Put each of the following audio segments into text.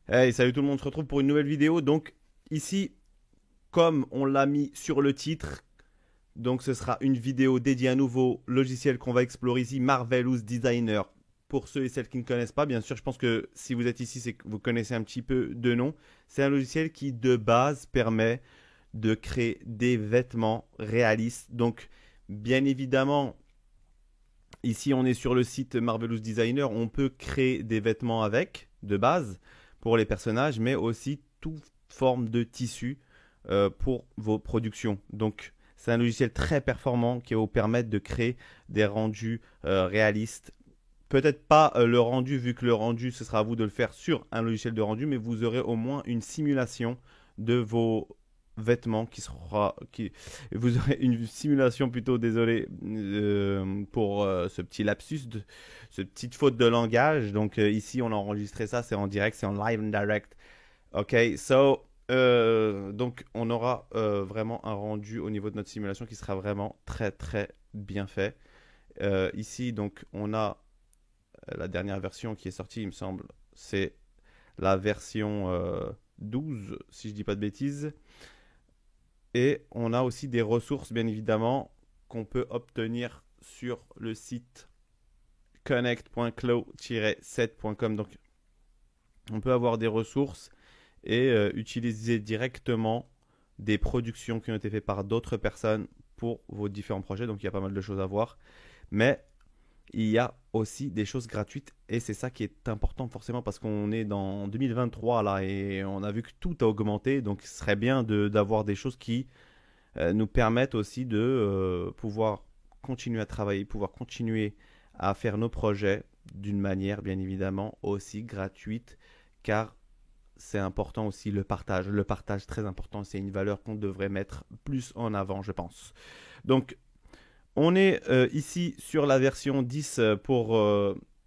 Hey, salut tout le monde, on se retrouve pour une nouvelle vidéo. Donc ici, comme on l'a mis sur le titre, donc ce sera une vidéo dédiée à un nouveau logiciel qu'on va explorer ici, Marvelous Designer. Pour ceux et celles qui ne connaissent pas, bien sûr, je pense que si vous êtes ici, c'est que vous connaissez un petit peu de nom. C'est un logiciel qui de base permet de créer des vêtements réalistes. Donc bien évidemment, ici on est sur le site Marvelous Designer, on peut créer des vêtements avec, de base, pour les personnages, mais aussi toute forme de tissu pour vos productions. Donc c'est un logiciel très performant qui va vous permettre de créer des rendus réalistes. Peut-être pas le rendu, vu que le rendu, ce sera à vous de le faire sur un logiciel de rendu, mais vous aurez au moins une simulation de vos vêtements vous aurez une simulation plutôt, désolé pour ce petit lapsus, ce petite faute de langage. Donc ici, on a enregistré ça, c'est en direct, c'est en live and direct. Ok, donc on aura vraiment un rendu au niveau de notre simulation qui sera vraiment très très bien fait. Ici, donc, on a la dernière version qui est sortie, il me semble, c'est la version 12, si je dis pas de bêtises. Et on a aussi des ressources, bien évidemment, qu'on peut obtenir sur le site connect.cloud-7.com. Donc, on peut avoir des ressources et utiliser directement des productions qui ont été faites par d'autres personnes pour vos différents projets. Donc, il y a pas mal de choses à voir. Mais il y a aussi des choses gratuites et c'est ça qui est important forcément parce qu'on est dans 2023 là et on a vu que tout a augmenté, donc ce serait bien d'avoir des choses qui nous permettent aussi de pouvoir continuer à travailler, pouvoir continuer à faire nos projets d'une manière bien évidemment aussi gratuite, car c'est important aussi le partage très important, c'est une valeur qu'on devrait mettre plus en avant, je pense. Donc on est ici sur la version 10 pour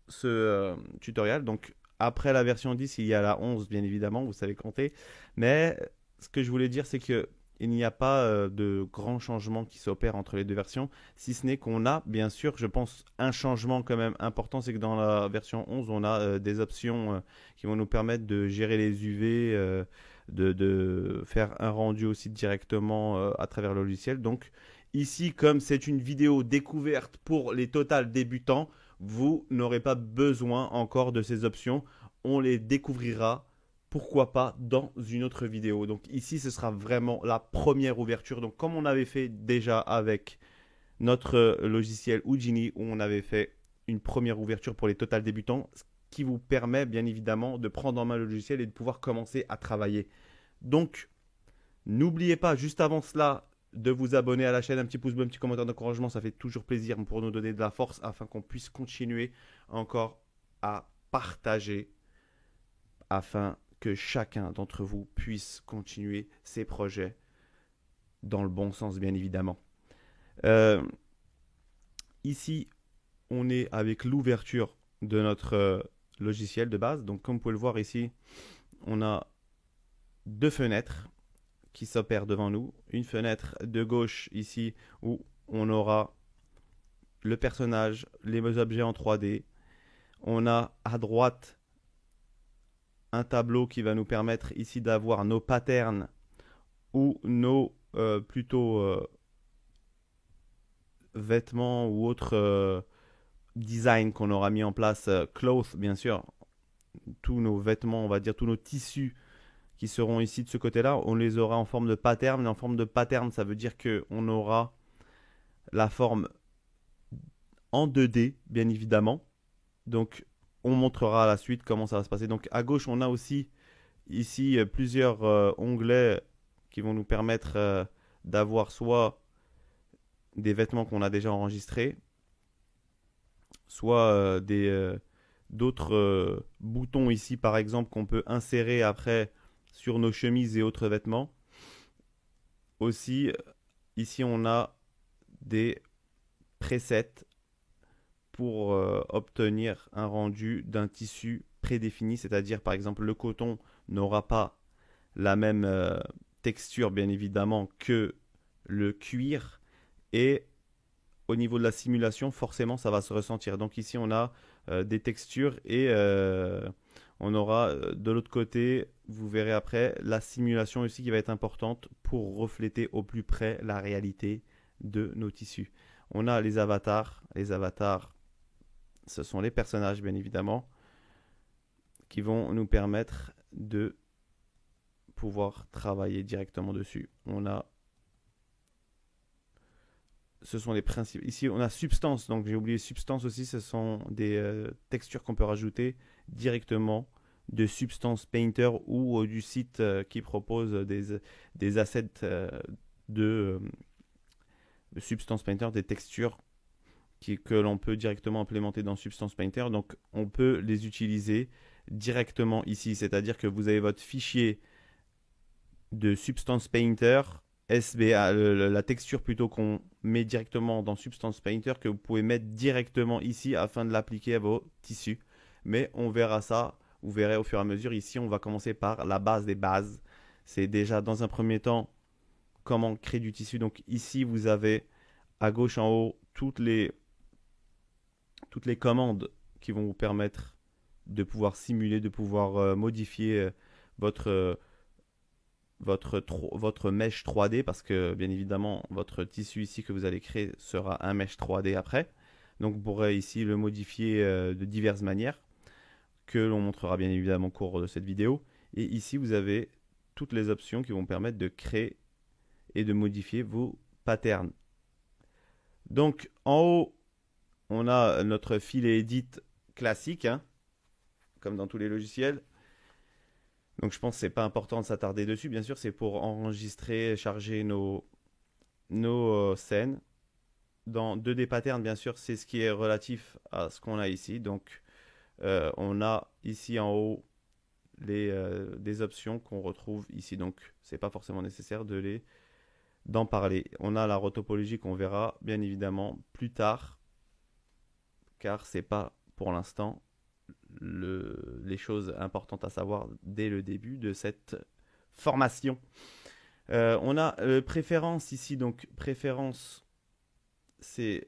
ce tutoriel. Donc, après la version 10, il y a la 11, bien évidemment, vous savez compter. Mais ce que je voulais dire, c'est que il n'y a pas de grands changements qui s'opèrent entre les deux versions, si ce n'est qu'on a, bien sûr, je pense, un changement quand même important, c'est que dans la version 11, on a des options qui vont nous permettre de gérer les UV, de faire un rendu aussi directement à travers le logiciel. Donc, ici, comme c'est une vidéo découverte pour les total débutants, vous n'aurez pas besoin encore de ces options. On les découvrira, pourquoi pas, dans une autre vidéo. Donc ici, ce sera vraiment la première ouverture. Donc comme on avait fait déjà avec notre logiciel Houdini, où on avait fait une première ouverture pour les total débutants, ce qui vous permet bien évidemment de prendre en main le logiciel et de pouvoir commencer à travailler. Donc n'oubliez pas, juste avant cela, de vous abonner à la chaîne, un petit pouce bleu, un petit commentaire d'encouragement, ça fait toujours plaisir pour nous donner de la force afin qu'on puisse continuer encore à partager, afin que chacun d'entre vous puisse continuer ses projets dans le bon sens, bien évidemment. Euh, Ici, on est avec l'ouverture de notre logiciel de base. Donc, comme vous pouvez le voir ici, on a deux fenêtres qui s'opère devant nous. Une fenêtre de gauche ici où on aura le personnage, les objets en 3D. On a à droite un tableau qui va nous permettre ici d'avoir nos patterns ou nos plutôt vêtements ou autres designs qu'on aura mis en place. Clothes, bien sûr. Tous nos vêtements, on va dire tous nos tissus qui seront ici de ce côté-là, on les aura en forme de pattern. Et en forme de pattern, ça veut dire qu'on aura la forme en 2D, bien évidemment. Donc, on montrera à la suite comment ça va se passer. Donc, à gauche, on a aussi ici plusieurs onglets qui vont nous permettre d'avoir soit des vêtements qu'on a déjà enregistrés, soit d'autres boutons ici, par exemple, qu'on peut insérer après sur nos chemises et autres vêtements. Aussi, ici, on a des presets pour obtenir un rendu d'un tissu prédéfini, c'est-à-dire par exemple le coton n'aura pas la même texture bien évidemment que le cuir et au niveau de la simulation forcément ça va se ressentir. Donc ici on a des textures et On aura de l'autre côté, vous verrez après, la simulation aussi qui va être importante pour refléter au plus près la réalité de nos tissus. On a les avatars. Les avatars, ce sont les personnages, bien évidemment, qui vont nous permettre de pouvoir travailler directement dessus. Ce sont les principes. Ici, on a substance. Donc, j'ai oublié substance aussi. Ce sont des textures qu'on peut rajouter directement de Substance Painter ou du site qui propose des assets de Substance Painter, des textures que l'on peut directement implémenter dans Substance Painter. Donc, on peut les utiliser directement ici. C'est-à-dire que vous avez votre fichier de Substance Painter, SBA, la texture plutôt qu'on met directement dans Substance Painter, que vous pouvez mettre directement ici afin de l'appliquer à vos tissus. Mais on verra ça, vous verrez au fur et à mesure. Ici, on va commencer par la base des bases. C'est déjà dans un premier temps comment créer du tissu. Donc ici, vous avez à gauche en haut toutes les commandes qui vont vous permettre de pouvoir simuler, de pouvoir modifier votre mesh 3D, parce que bien évidemment votre tissu ici que vous allez créer sera un mesh 3D après. Donc vous pourrez ici le modifier de diverses manières que l'on montrera bien évidemment au cours de cette vidéo. Et ici vous avez toutes les options qui vont permettre de créer et de modifier vos patterns. Donc en haut on a notre filet edit classique, hein, comme dans tous les logiciels. Donc je pense que ce n'est pas important de s'attarder dessus. Bien sûr, c'est pour enregistrer, charger nos scènes. Dans 2D Pattern, bien sûr, c'est ce qui est relatif à ce qu'on a ici. Donc on a ici en haut des options qu'on retrouve ici. Donc ce n'est pas forcément nécessaire d'en parler. On a la rotopologie qu'on verra bien évidemment plus tard, car ce n'est pas pour l'instant les choses importantes à savoir dès le début de cette formation. On a préférence ici, donc préférence, c'est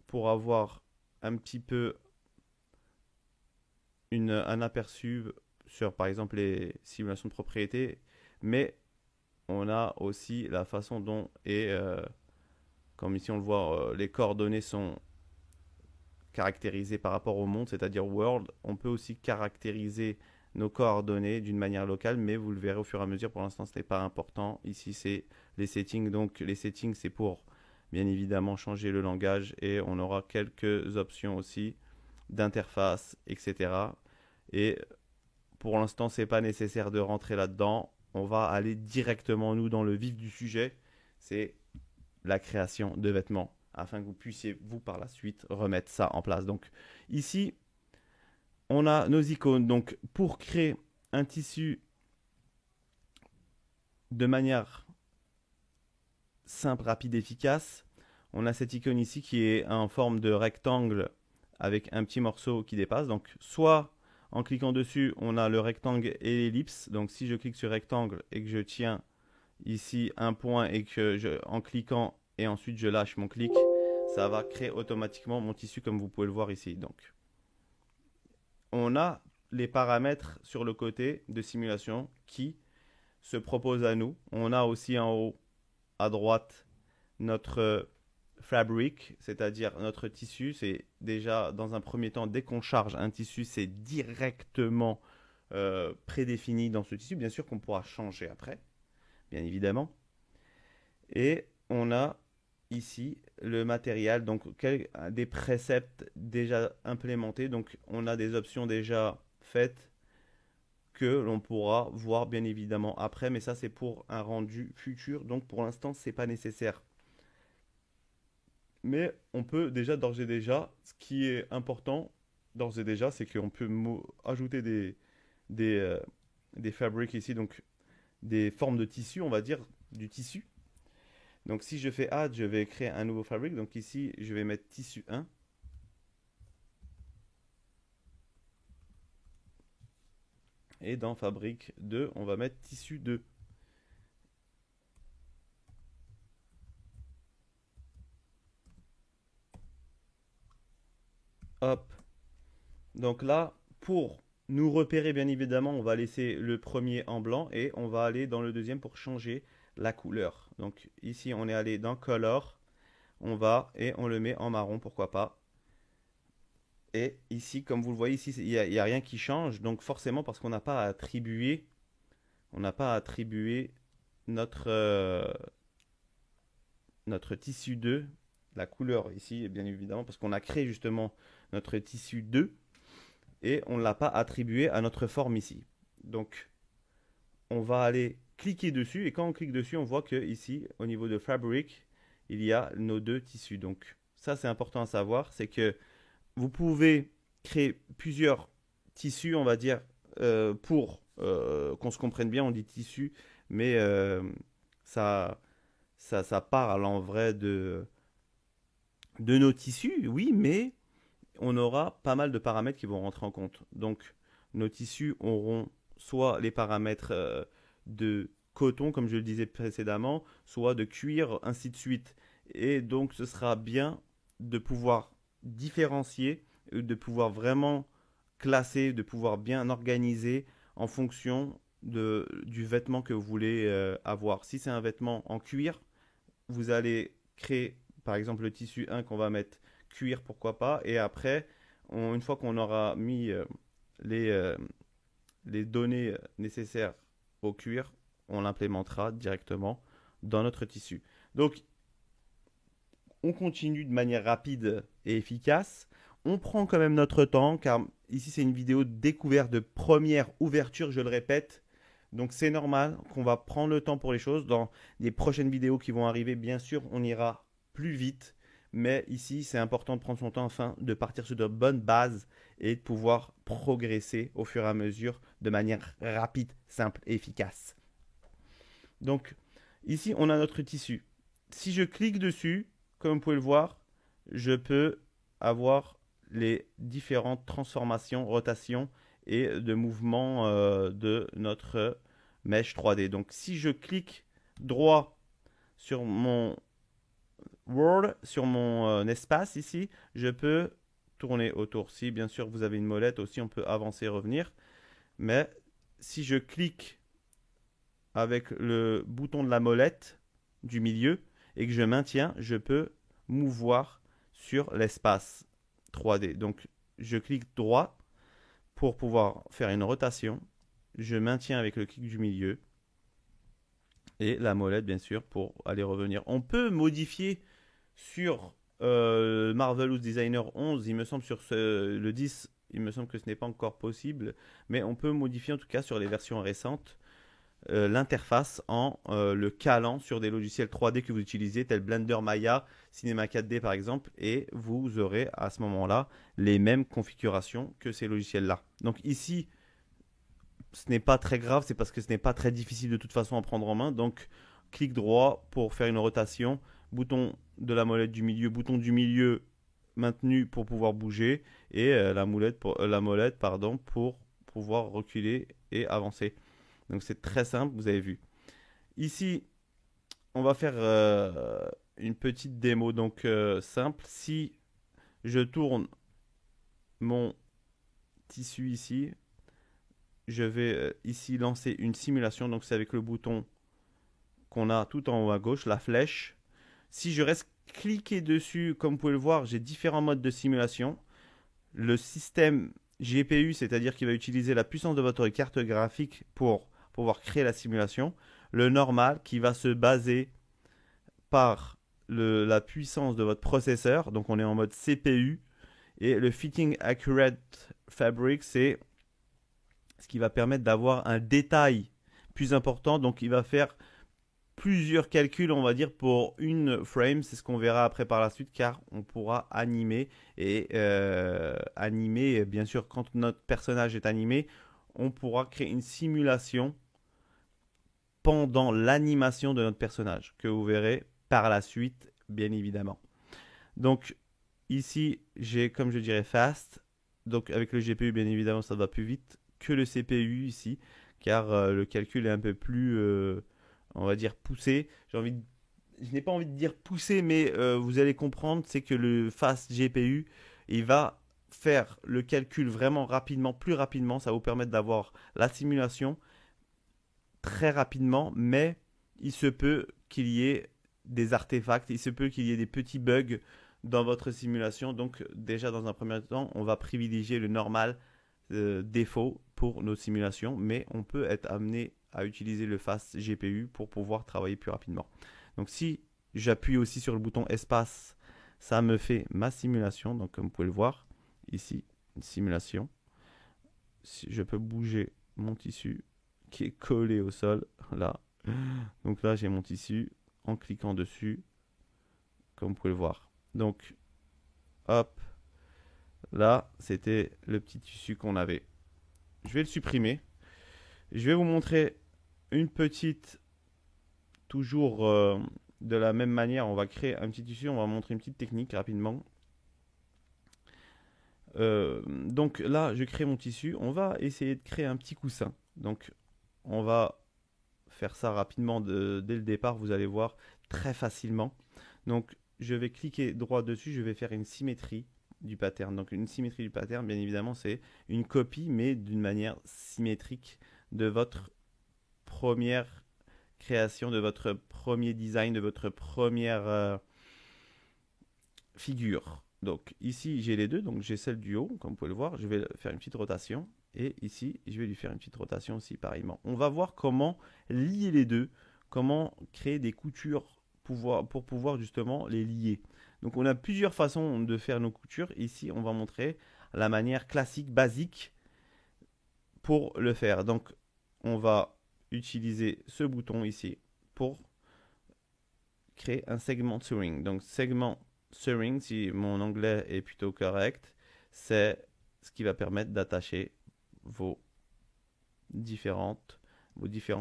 pour avoir un petit peu un aperçu sur par exemple les simulations de propriété, mais on a aussi la façon dont, comme ici on le voit, les coordonnées sont caractérisées par rapport au monde, c'est-à-dire world. On peut aussi caractériser nos coordonnées d'une manière locale, mais vous le verrez au fur et à mesure. Pour l'instant, ce n'est pas important. Ici, c'est les settings. Donc, les settings, c'est pour, bien évidemment, changer le langage. Et on aura quelques options aussi d'interface, etc. Et pour l'instant, ce n'est pas nécessaire de rentrer là-dedans. On va aller directement, nous, dans le vif du sujet. C'est la création de vêtements, afin que vous puissiez, vous, par la suite, remettre ça en place. Donc, ici, on a nos icônes. Donc, pour créer un tissu de manière simple, rapide, efficace, on a cette icône ici qui est en forme de rectangle avec un petit morceau qui dépasse. Donc, soit en cliquant dessus, on a le rectangle et l'ellipse. Donc, si je clique sur rectangle et que je tiens ici un point et que en cliquant et ensuite je lâche mon clic, ça va créer automatiquement mon tissu comme vous pouvez le voir ici. Donc, on a les paramètres sur le côté de simulation qui se proposent à nous. On a aussi en haut à droite notre fabric, c'est-à-dire notre tissu. C'est déjà dans un premier temps, dès qu'on charge un tissu, c'est directement prédéfini dans ce tissu. Bien sûr qu'on pourra changer après, bien évidemment. Et on a ici le matériel, donc des préceptes déjà implémentés. Donc on a des options déjà faites que l'on pourra voir bien évidemment après, mais ça c'est pour un rendu futur. Donc pour l'instant c'est pas nécessaire. Mais on peut déjà d'ores et déjà, ce qui est important d'ores et déjà, c'est qu'on peut ajouter des fabrics ici, donc des formes de tissu, on va dire, du tissu. Donc si je fais add, je vais créer un nouveau fabric. Donc ici, je vais mettre tissu 1. Et dans fabric 2, on va mettre tissu 2. Hop. Donc là, pour nous repérer, bien évidemment, on va laisser le premier en blanc et on va aller dans le deuxième pour changer la couleur. Donc ici, on est allé dans Color, on va et on le met en marron, pourquoi pas. Et ici, comme vous le voyez, ici, il y a rien qui change. Donc forcément, parce qu'on n'a pas attribué, on n'a pas attribué notre, notre tissu 2, la couleur ici, bien évidemment, parce qu'on a créé justement notre tissu 2 et on ne l'a pas attribué à notre forme ici. Donc, on va aller cliquer dessus et quand on clique dessus, on voit que ici, au niveau de Fabric, il y a nos deux tissus. Donc, ça, c'est important à savoir, c'est que vous pouvez créer plusieurs tissus, on va dire, pour qu'on se comprenne bien, on dit tissu, mais ça, ça parle en vrai de nos tissus, oui, mais on aura pas mal de paramètres qui vont rentrer en compte. Donc, nos tissus auront soit les paramètres de coton, comme je le disais précédemment, soit de cuir, ainsi de suite. Et donc, ce sera bien de pouvoir différencier, de pouvoir vraiment classer, de pouvoir bien organiser en fonction du vêtement que vous voulez avoir. Si c'est un vêtement en cuir, vous allez créer par exemple le tissu 1 qu'on va mettre cuir, pourquoi pas, et après, une fois qu'on aura mis les, euh, les données nécessaires au cuir, on l'implémentera directement dans notre tissu. Donc, on continue de manière rapide et efficace. On prend quand même notre temps, car ici c'est une vidéo de découverte de première ouverture, je le répète. Donc c'est normal qu'on va prendre le temps pour les choses. Dans les prochaines vidéos qui vont arriver, bien sûr, on ira plus vite. Mais ici, c'est important de prendre son temps afin de partir sur de bonnes bases et de pouvoir progresser au fur et à mesure de manière rapide, simple et efficace. Donc ici, on a notre tissu. Si je clique dessus, comme vous pouvez le voir, je peux avoir les différentes transformations, rotations et de mouvements de notre mèche 3D. Donc si je clique droit sur mon World, sur mon espace ici, je peux tourner autour. Si bien sûr vous avez une molette aussi, on peut avancer et revenir. Mais si je clique avec le bouton de la molette du milieu et que je maintiens, je peux mouvoir sur l'espace 3D. Donc je clique droit pour pouvoir faire une rotation. Je maintiens avec le clic du milieu et la molette bien sûr pour aller revenir. On peut modifier sur Marvelous Designer 11, il me semble sur le 10, il me semble que ce n'est pas encore possible, mais on peut modifier en tout cas sur les versions récentes l'interface en le calant sur des logiciels 3D que vous utilisez, tels Blender, Maya, Cinema 4D par exemple, et vous aurez à ce moment-là les mêmes configurations que ces logiciels-là. Donc ici, ce n'est pas très grave, c'est parce que ce n'est pas très difficile de toute façon à prendre en main. Donc clic droit pour faire une rotation, bouton de la molette du milieu, bouton du milieu maintenu pour pouvoir bouger, et la molette pardon, pour pouvoir reculer et avancer. Donc c'est très simple, vous avez vu. Ici, on va faire une petite démo donc simple. Si je tourne mon tissu ici, je vais ici lancer une simulation. Donc c'est avec le bouton qu'on a tout en haut à gauche, la flèche. Si je reste cliqué dessus, comme vous pouvez le voir, j'ai différents modes de simulation. Le système GPU, c'est-à-dire qu'il va utiliser la puissance de votre carte graphique pour pouvoir créer la simulation. Le normal qui va se baser par la puissance de votre processeur. Donc on est en mode CPU. Et le Fitting Accurate Fabric, c'est ce qui va permettre d'avoir un détail plus important. Donc il va faire plusieurs calculs, on va dire, pour une frame. C'est ce qu'on verra après par la suite, car on pourra animer. Et animer, bien sûr, quand notre personnage est animé, on pourra créer une simulation pendant l'animation de notre personnage, que vous verrez par la suite, bien évidemment. Donc, ici, j'ai, comme je dirais, fast. Donc, avec le GPU, bien évidemment, ça va plus vite que le CPU ici, car le calcul est un peu plus, on va dire, poussé. Je n'ai pas envie de dire poussé, mais vous allez comprendre, c'est que le fast GPU, il va faire le calcul vraiment rapidement, plus rapidement. Ça va vous permettre d'avoir la simulation très rapidement, mais il se peut qu'il y ait des artefacts, il se peut qu'il y ait des petits bugs dans votre simulation. Donc déjà dans un premier temps, on va privilégier le normal défaut pour nos simulations, mais on peut être amené à utiliser le Fast GPU pour pouvoir travailler plus rapidement. Donc si j'appuie aussi sur le bouton espace, ça me fait ma simulation. Donc comme vous pouvez le voir ici, une simulation. Si je peux bouger mon tissu qui est collé au sol là. Donc là j'ai mon tissu en cliquant dessus, comme vous pouvez le voir. Donc hop, là c'était le petit tissu qu'on avait. Je vais le supprimer. Je vais vous montrer une petite, toujours de la même manière, on va créer un petit tissu, on va montrer une petite technique rapidement. Donc là, je crée mon tissu, on va essayer de créer un petit coussin. Donc on va faire ça rapidement dès le départ, vous allez voir très facilement. Donc je vais cliquer droit dessus, je vais faire une symétrie du pattern. Donc une symétrie du pattern, bien évidemment, c'est une copie, mais d'une manière symétrique de votre première création, de votre premier design, de votre première figure. Donc ici, j'ai les deux, donc j'ai celle du haut, comme vous pouvez le voir, je vais faire une petite rotation. Et ici, je vais lui faire une petite rotation aussi pareillement. On va voir comment lier les deux, comment créer des coutures pour pouvoir justement les lier. Donc on a plusieurs façons de faire nos coutures. Ici, on va montrer la manière classique, basique pour le faire. Donc on va utiliser ce bouton ici pour créer un segment sewing. Donc segment sewing, si mon anglais est plutôt correct, c'est ce qui va permettre d'attacher vos différents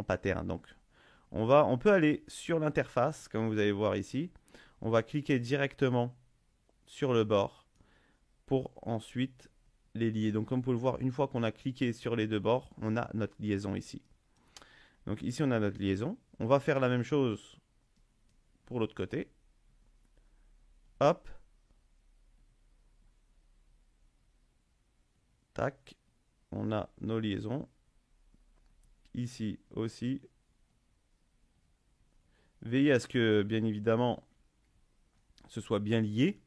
patterns. Donc on peut aller sur l'interface, comme vous allez voir ici. On va cliquer directement sur le bord pour ensuite les lier. Donc comme vous pouvez le voir, une fois qu'on a cliqué sur les deux bords, on a notre liaison ici. Donc ici on a notre liaison. On va faire la même chose pour l'autre côté. Hop. Tac. On a nos liaisons. Ici aussi. Veillez à ce que, bien évidemment, ce soit bien lié.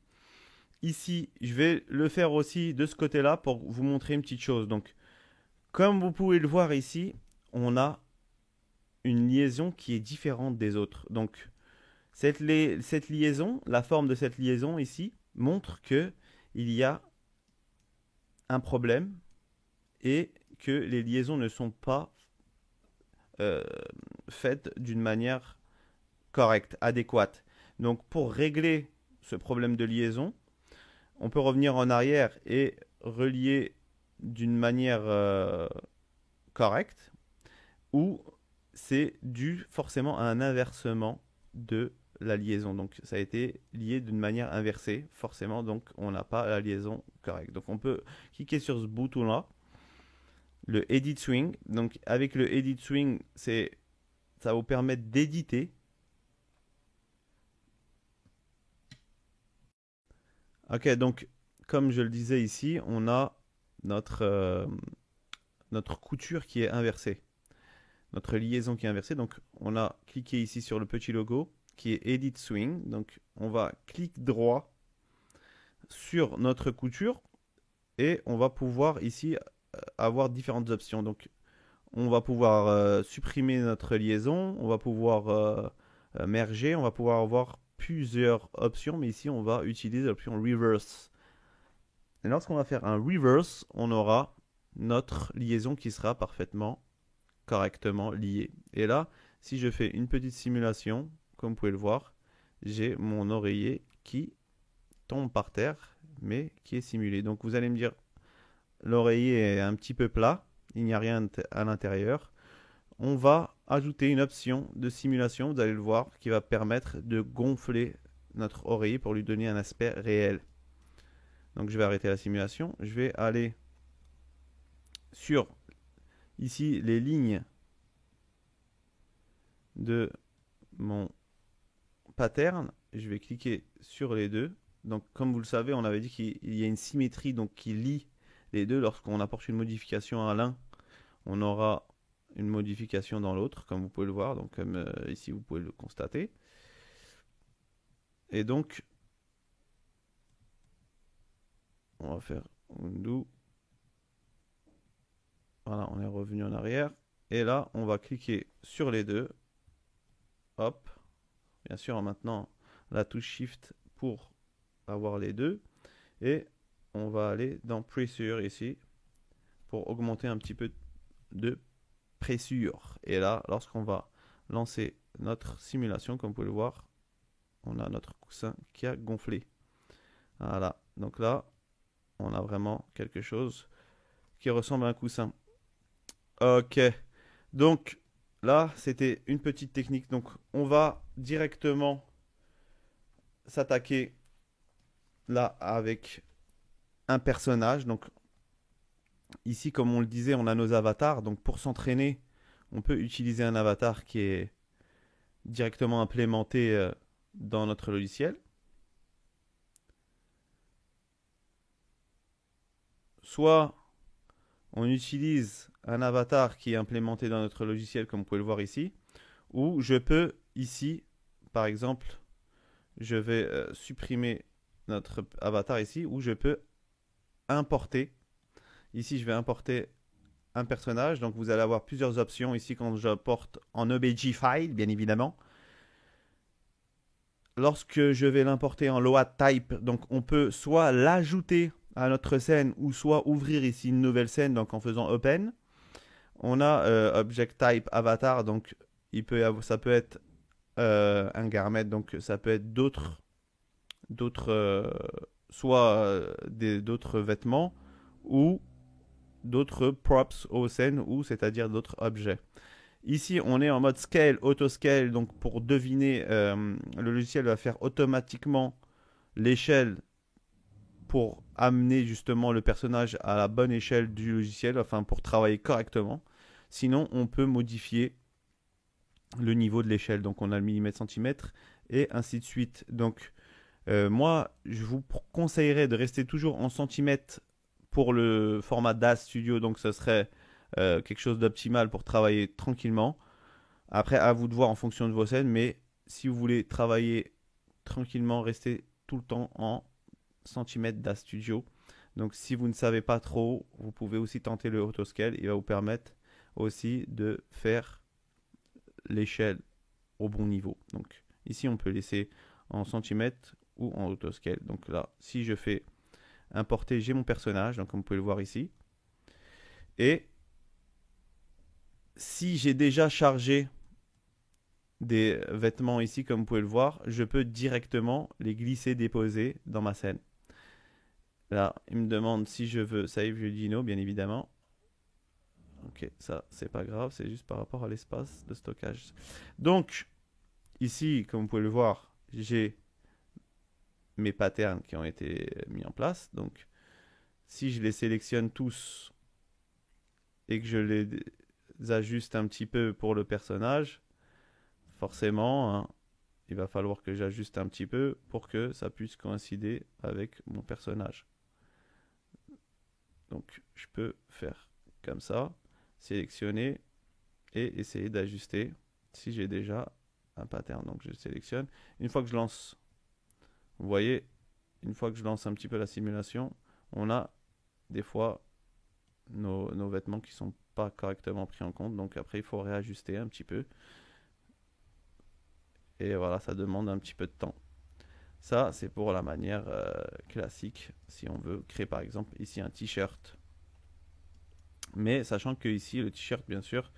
Ici, je vais le faire aussi de ce côté-là pour vous montrer une petite chose. Donc, comme vous pouvez le voir ici, on a une liaison qui est différente des autres. Donc, cette liaison, la forme de cette liaison ici, montre que il y a un problème et que les liaisons ne sont pas faites d'une manière correcte, adéquate. Donc pour régler ce problème de liaison, on peut revenir en arrière et relier d'une manière correcte, ou c'est dû forcément à un inversement de la liaison. Donc ça a été lié d'une manière inversée, forcément, donc on n'a pas la liaison correcte. Donc on peut cliquer sur ce bouton-là, le Edit Swing. Donc avec le Edit Swing, ça va vous permettre d'éditer. Ok, donc comme je le disais ici, on a notre couture qui est inversée, notre liaison qui est inversée. Donc on a cliqué ici sur le petit logo qui est Edit Swing. Donc on va cliquer droit sur notre couture et on va pouvoir ici avoir différentes options. Donc on va pouvoir supprimer notre liaison, on va pouvoir merger, on va pouvoir avoir plusieurs options, mais ici on va utiliser l'option reverse. Et lorsqu'on va faire un reverse, on aura notre liaison qui sera parfaitement correctement liée. Et là, si je fais une petite simulation, comme vous pouvez le voir, j'ai mon oreiller qui tombe par terre, mais qui est simulé. Donc vous allez me dire, l'oreiller est un petit peu plat, il n'y a rien à l'intérieur. On va ajouter une option de simulation, vous allez le voir, qui va permettre de gonfler notre oreiller pour lui donner un aspect réel. Donc je vais arrêter la simulation, je vais aller sur ici les lignes de mon pattern, je vais cliquer sur les deux Donc comme vous le savez, on avait dit qu'il y a une symétrie donc qui lie les deux. Lorsqu'on apporte une modification à l'un, on aura une modification dans l'autre, comme vous pouvez le voir. Donc comme ici, vous pouvez le constater. Et donc, on va faire undo. Voilà, on est revenu en arrière. Et là, on va cliquer sur les deux. Hop. Bien sûr, maintenant, la touche Shift pour avoir les deux. Et on va aller dans Pressure ici pour augmenter un petit peu de pressure. Et là, lorsqu'on va lancer notre simulation, comme vous pouvez le voir, on a notre coussin qui a gonflé. Voilà. Donc là, on a vraiment quelque chose qui ressemble à un coussin. Ok. Donc là, c'était une petite technique. Donc on va directement s'attaquer là avec un personnage. Donc ici, comme on le disait, on a nos avatars. Donc pour s'entraîner, on peut utiliser un avatar qui est directement implémenté dans notre logiciel. Soit on utilise un avatar qui est implémenté dans notre logiciel, comme vous pouvez le voir ici, ou je peux ici, par exemple, je vais supprimer notre avatar ici, où je peux importer. Ici, je vais importer un personnage. Donc, vous allez avoir plusieurs options ici quand j'importe en OBJ file, bien évidemment. Lorsque je vais l'importer en load type, donc on peut soit l'ajouter à notre scène ou soit ouvrir ici une nouvelle scène donc en faisant open. On a object type avatar, donc ça peut être un garment, donc ça peut être d'autres soit d'autres vêtements ou d'autres props aux scènes, ou c'est-à-dire d'autres objets. Ici, on est en mode scale, auto-scale, donc pour deviner, le logiciel va faire automatiquement l'échelle pour amener justement le personnage à la bonne échelle du logiciel, enfin pour travailler correctement. Sinon, on peut modifier le niveau de l'échelle, donc on a le millimètre centimètre et ainsi de suite. Donc moi, je vous conseillerais de rester toujours en centimètres pour le format DAZ Studio, donc ce serait quelque chose d'optimal pour travailler tranquillement. Après, à vous de voir en fonction de vos scènes, mais si vous voulez travailler tranquillement, restez tout le temps en centimètres DAZ Studio. Donc si vous ne savez pas trop, vous pouvez aussi tenter le autoscale. Il va vous permettre aussi de faire l'échelle au bon niveau. Donc ici, on peut laisser en centimètres ou en autoscale. Donc là, si je fais importer, j'ai mon personnage, donc comme vous pouvez le voir ici. Et si j'ai déjà chargé des vêtements ici, comme vous pouvez le voir, je peux directement les glisser, déposer dans ma scène. Là, il me demande si je veux save, je dis no, bien évidemment. Ok, ça, c'est pas grave, c'est juste par rapport à l'espace de stockage. Donc, ici, comme vous pouvez le voir, j'ai mes patterns qui ont été mis en place. Donc, si je les sélectionne tous et que je les ajuste un petit peu pour le personnage, forcément, hein, il va falloir que j'ajuste un petit peu pour que ça puisse coïncider avec mon personnage. Donc, je peux faire comme ça, sélectionner et essayer d'ajuster si j'ai déjà un pattern. Donc, je sélectionne. Une fois que je lance, vous voyez, une fois que je lance un petit peu la simulation, on a des fois nos vêtements qui ne sont pas correctement pris en compte. Donc, après, il faut réajuster un petit peu. Et voilà, ça demande un petit peu de temps. Ça, c'est pour la manière classique, si on veut créer par exemple ici un t-shirt. Mais sachant que ici, le t-shirt, bien sûr,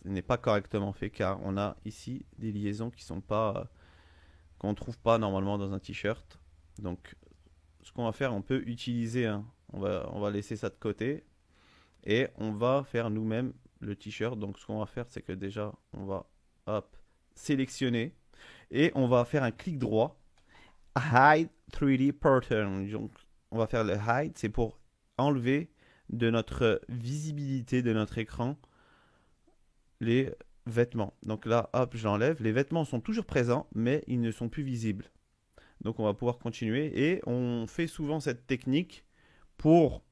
n'est pas correctement fait, car on a ici des liaisons qui sont pas, qu'on ne trouve pas normalement dans un t-shirt. Donc, ce qu'on va faire, on peut utiliser, on va laisser ça de côté, et on va faire nous-mêmes le t-shirt. Donc, ce qu'on va faire, c'est que déjà, on va sélectionner, et on va faire un clic droit, Hide 3D Pattern. Donc, on va faire le Hide, c'est pour enlever de notre visibilité de notre écran les vêtements. Donc là, hop, j'enlève. Les vêtements sont toujours présents, mais ils ne sont plus visibles. Donc on va pouvoir continuer et on fait souvent cette technique pour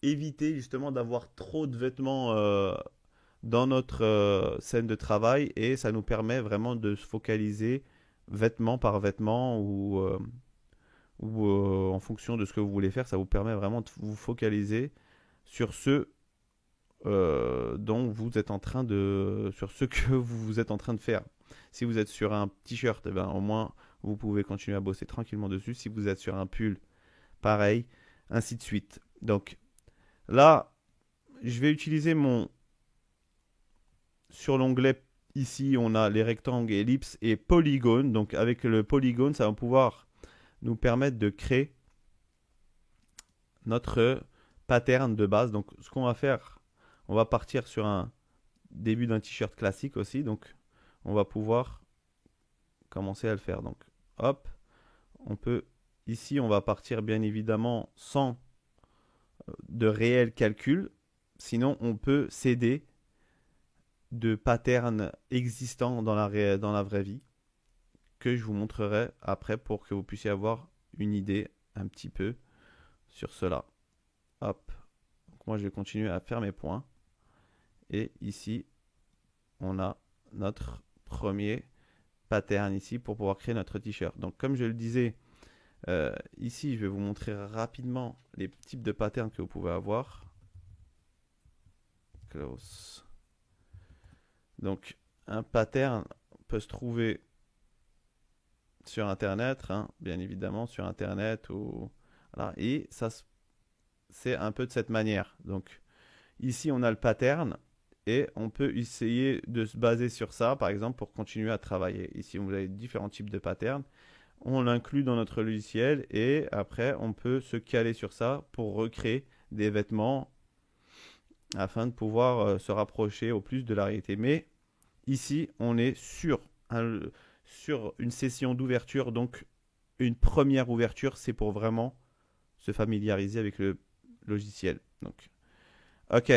éviter justement d'avoir trop de vêtements dans notre scène de travail et ça nous permet vraiment de se focaliser vêtement par vêtement ou en fonction de ce que vous voulez faire, ça vous permet vraiment de vous focaliser sur ce dont vous êtes en train de sur ce que vous êtes en train de faire. Si vous êtes sur un t-shirt, eh ben, au moins vous pouvez continuer à bosser tranquillement dessus. Si vous êtes sur un pull, pareil, ainsi de suite. Donc là, je vais utiliser mon sur l'onglet ici, on a les rectangles, ellipses et polygones. Donc avec le polygone, ça va pouvoir nous permettre de créer notre pattern de base. Donc ce qu'on va faire, on va partir sur un début d'un t-shirt classique aussi. Donc on va pouvoir commencer à le faire. Donc hop, on peut ici, on va partir bien évidemment sans de réel calcul. Sinon, on peut s'aider de patterns existants dans la vraie vie que je vous montrerai après pour que vous puissiez avoir une idée un petit peu sur cela. Hop. Donc moi, je vais continuer à faire mes points. Et ici, on a notre premier pattern ici pour pouvoir créer notre t-shirt. Donc comme je le disais, ici, je vais vous montrer rapidement les types de patterns que vous pouvez avoir. Close. Donc, un pattern peut se trouver sur Internet, hein, bien évidemment, sur Internet. Voilà, et ça, c'est un peu de cette manière. Donc, ici, on a le pattern et on peut essayer de se baser sur ça, par exemple, pour continuer à travailler. Ici, vous avez différents types de patterns. On l'inclut dans notre logiciel et après, on peut se caler sur ça pour recréer des vêtements afin de pouvoir se rapprocher au plus de la réalité. Mais ici, on est sur une session d'ouverture, donc une première ouverture, c'est pour vraiment se familiariser avec le logiciel. Donc, ok.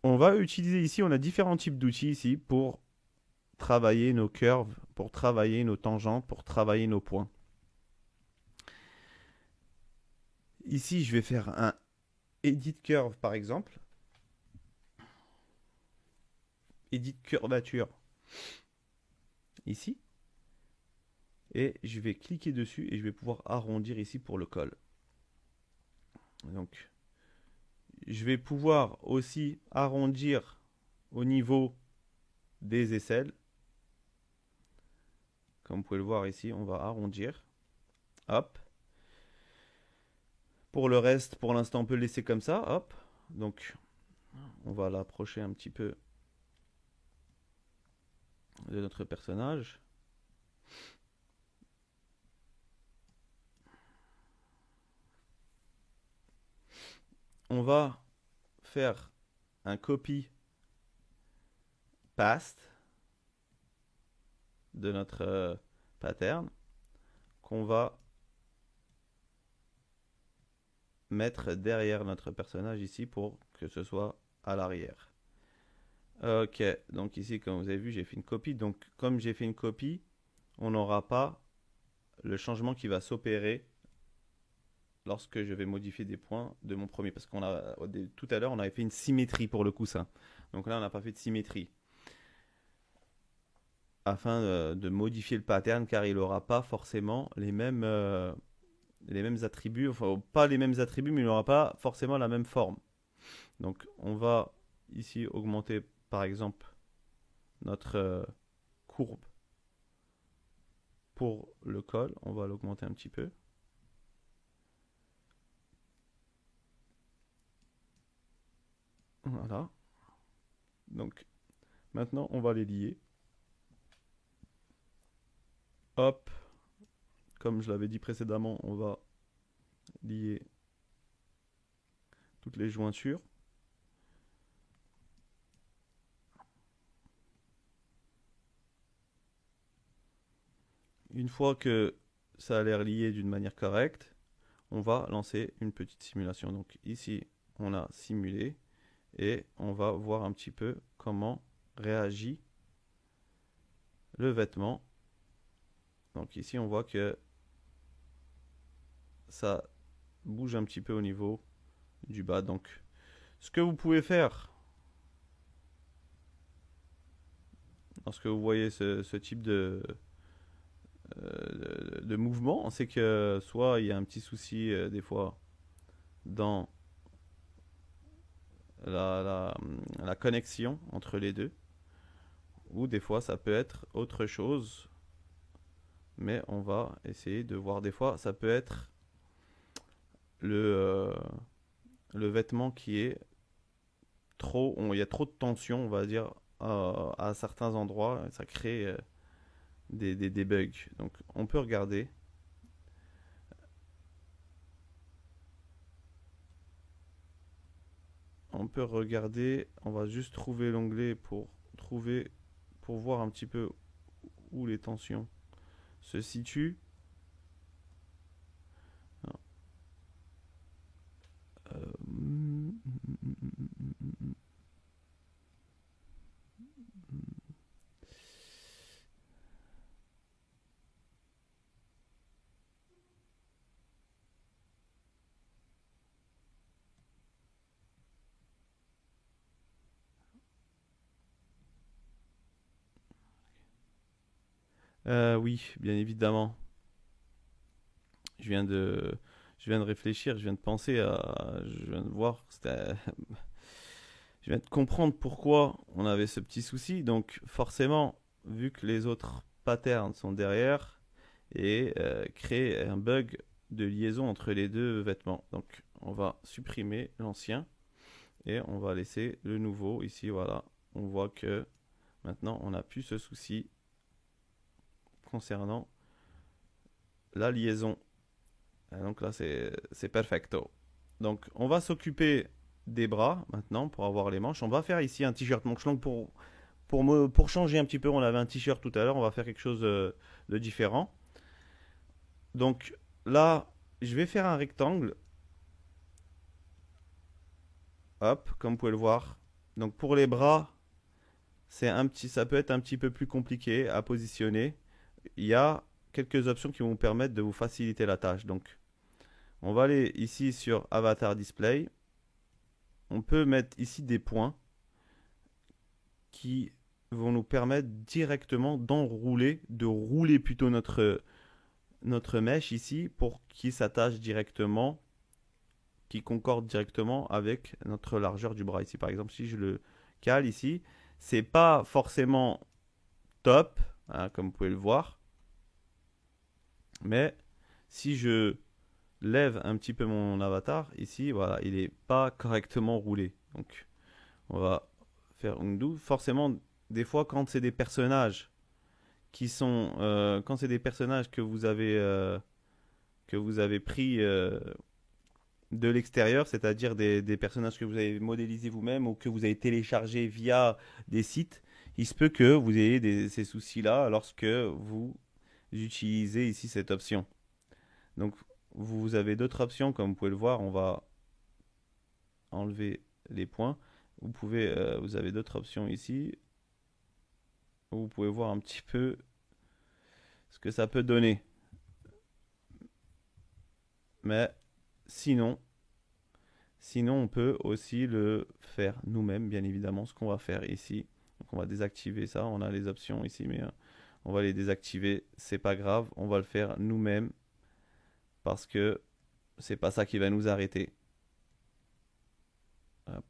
On va utiliser ici, on a différents types d'outils ici pour travailler nos curves, pour travailler nos tangentes, pour travailler nos points. Ici, je vais faire un Edit Curve par exemple. Edit curvature ici. Et je vais cliquer dessus et je vais pouvoir arrondir ici pour le col. Donc, je vais pouvoir aussi arrondir au niveau des aisselles. Comme vous pouvez le voir ici, on va arrondir. Hop. Pour le reste, pour l'instant, on peut le laisser comme ça. Hop. Donc, on va l'approcher un petit peu de notre personnage. On va faire un copy paste de notre pattern qu'on va mettre derrière notre personnage ici pour que ce soit à l'arrière. Ok, donc ici comme vous avez vu j'ai fait une copie, donc comme j'ai fait une copie, on n'aura pas le changement qui va s'opérer lorsque je vais modifier des points de mon premier, parce qu'on a tout à l'heure on avait fait une symétrie pour le coussin, donc là on n'a pas fait de symétrie afin de modifier le pattern car il n'aura pas forcément les mêmes attributs, enfin pas les mêmes attributs mais il n'aura pas forcément la même forme. Donc on va ici augmenter par exemple notre courbe pour le col, on va l'augmenter un petit peu. Voilà. Donc maintenant on va les lier. Hop, comme je l'avais dit précédemment, on va lier toutes les jointures. Une fois que ça a l'air lié d'une manière correcte, on va lancer une petite simulation. Donc ici, on a simulé et on va voir un petit peu comment réagit le vêtement Donc ici, on voit que ça bouge un petit peu au niveau du bas. Donc, ce que vous pouvez faire lorsque vous voyez ce type de mouvement, c'est que soit il y a un petit souci des fois dans la connexion entre les deux, ou des fois ça peut être autre chose, mais on va essayer de voir. Des fois ça peut être le, le vêtement qui est trop, il y a trop de tension, on va dire, à certains endroits, ça crée des bugs. Donc on peut regarder. On peut regarder, on va juste trouver l'onglet pour voir un petit peu où les tensions se situent. Oui, bien évidemment. Je viens de, je viens de réfléchir, je viens de penser je viens de voir, je viens de comprendre pourquoi on avait ce petit souci. Donc forcément, vu que les autres patterns sont derrière, et créer un bug de liaison entre les deux vêtements. Donc on va supprimer l'ancien et on va laisser le nouveau ici. Voilà, on voit que maintenant on n'a plus ce souci concernant la liaison. Et donc là c'est perfecto. Donc on va s'occuper des bras maintenant pour avoir les manches. On va faire ici un t-shirt manche longue pour changer un petit peu. On avait un t-shirt tout à l'heure, on va faire quelque chose de différent. Donc là, je vais faire un rectangle. Hop, comme vous pouvez le voir. Donc pour les bras, ça peut être un petit peu plus compliqué à positionner. Il y a quelques options qui vont vous permettre de vous faciliter la tâche. Donc on va aller ici sur Avatar Display. On peut mettre ici des points qui vont nous permettre directement d'enrouler, de rouler plutôt notre mèche ici pour qu'il s'attache directement, qui concorde directement avec notre largeur du bras. Ici par exemple, si je le cale ici, c'est pas forcément top, hein, comme vous pouvez le voir, mais si je lève un petit peu mon avatar ici, voilà, il n'est pas correctement roulé. Donc on va faire undo. Forcément, des fois quand c'est des personnages quand c'est des personnages que vous avez pris de l'extérieur, c'est-à-dire des personnages que vous avez modélisés vous-même ou que vous avez téléchargés via des sites, il se peut que vous ayez ces soucis-là lorsque vous utilisez ici cette option. Donc vous avez d'autres options, comme vous pouvez le voir, on va enlever les points. Vous avez d'autres options ici où vous pouvez voir un petit peu ce que ça peut donner. Mais sinon, on peut aussi le faire nous-mêmes, bien évidemment, ce qu'on va faire ici. Donc on va désactiver ça, on a les options ici, mais on va les désactiver, c'est pas grave, on va le faire nous-mêmes parce que c'est pas ça qui va nous arrêter. Hop.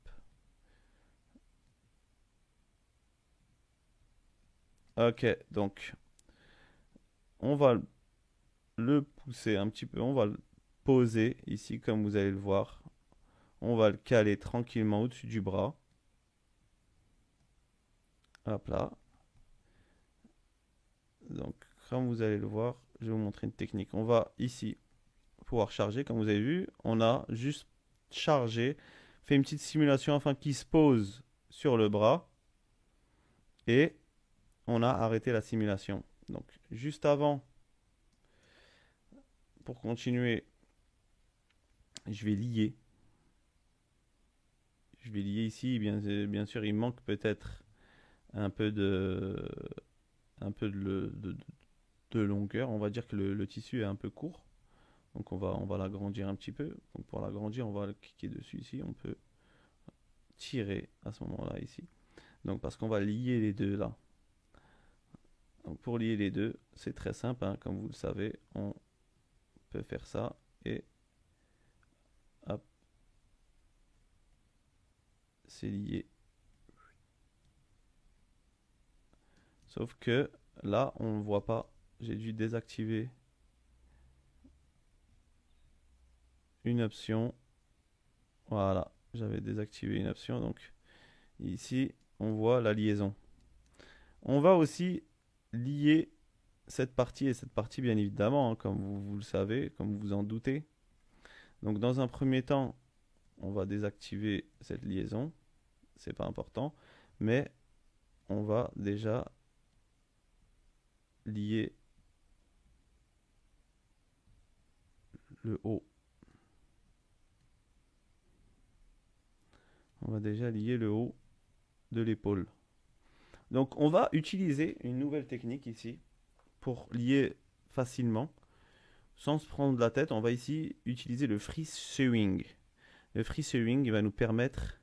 Ok, donc on va le pousser un petit peu, on va le poser ici comme vous allez le voir. On va le caler tranquillement au-dessus du bras. Hop là. Donc comme vous allez le voir, je vais vous montrer une technique. On va ici pouvoir charger, comme vous avez vu, on a juste chargé, fait une petite simulation afin qu'il se pose sur le bras et on a arrêté la simulation. Donc juste avant, pour continuer, je vais lier. Je vais lier ici, bien sûr il manque peut-être un peu de de longueur. On va dire que le tissu est un peu court. Donc on va l'agrandir un petit peu. Donc pour l'agrandir, on va cliquer dessus ici. On peut tirer à ce moment-là ici. Donc parce qu'on va lier les deux là. Donc pour lier les deux, c'est très simple, hein, comme vous le savez, on peut faire ça et hop, c'est lié. Sauf que là, on ne voit pas. J'ai dû désactiver une option. Voilà, j'avais désactivé une option. Donc ici, on voit la liaison. On va aussi lier cette partie et cette partie, bien évidemment, hein, comme vous le savez, comme vous vous en doutez. Donc dans un premier temps, on va désactiver cette liaison. C'est pas important. Mais on va déjà lier le haut. On va déjà lier le haut de l'épaule. Donc on va utiliser une nouvelle technique ici pour lier facilement sans se prendre la tête. On va ici utiliser le free sewing. Le free sewing va nous permettre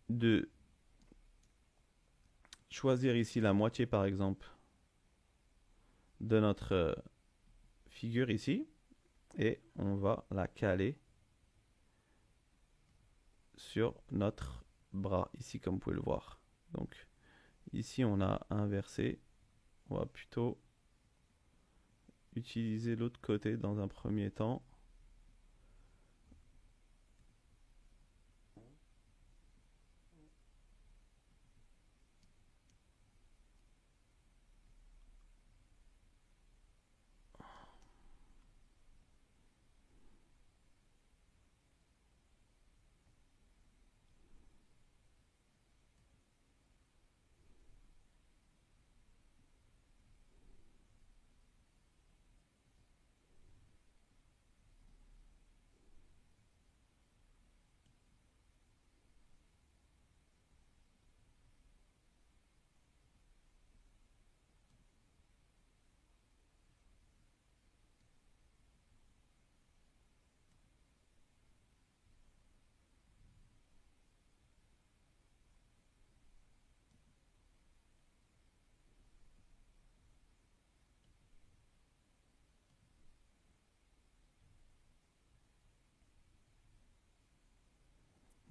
de choisir ici la moitié par exemple de notre figure ici et on va la caler sur notre bras ici comme vous pouvez le voir. Donc ici on a inversé, on va plutôt utiliser l'autre côté dans un premier temps.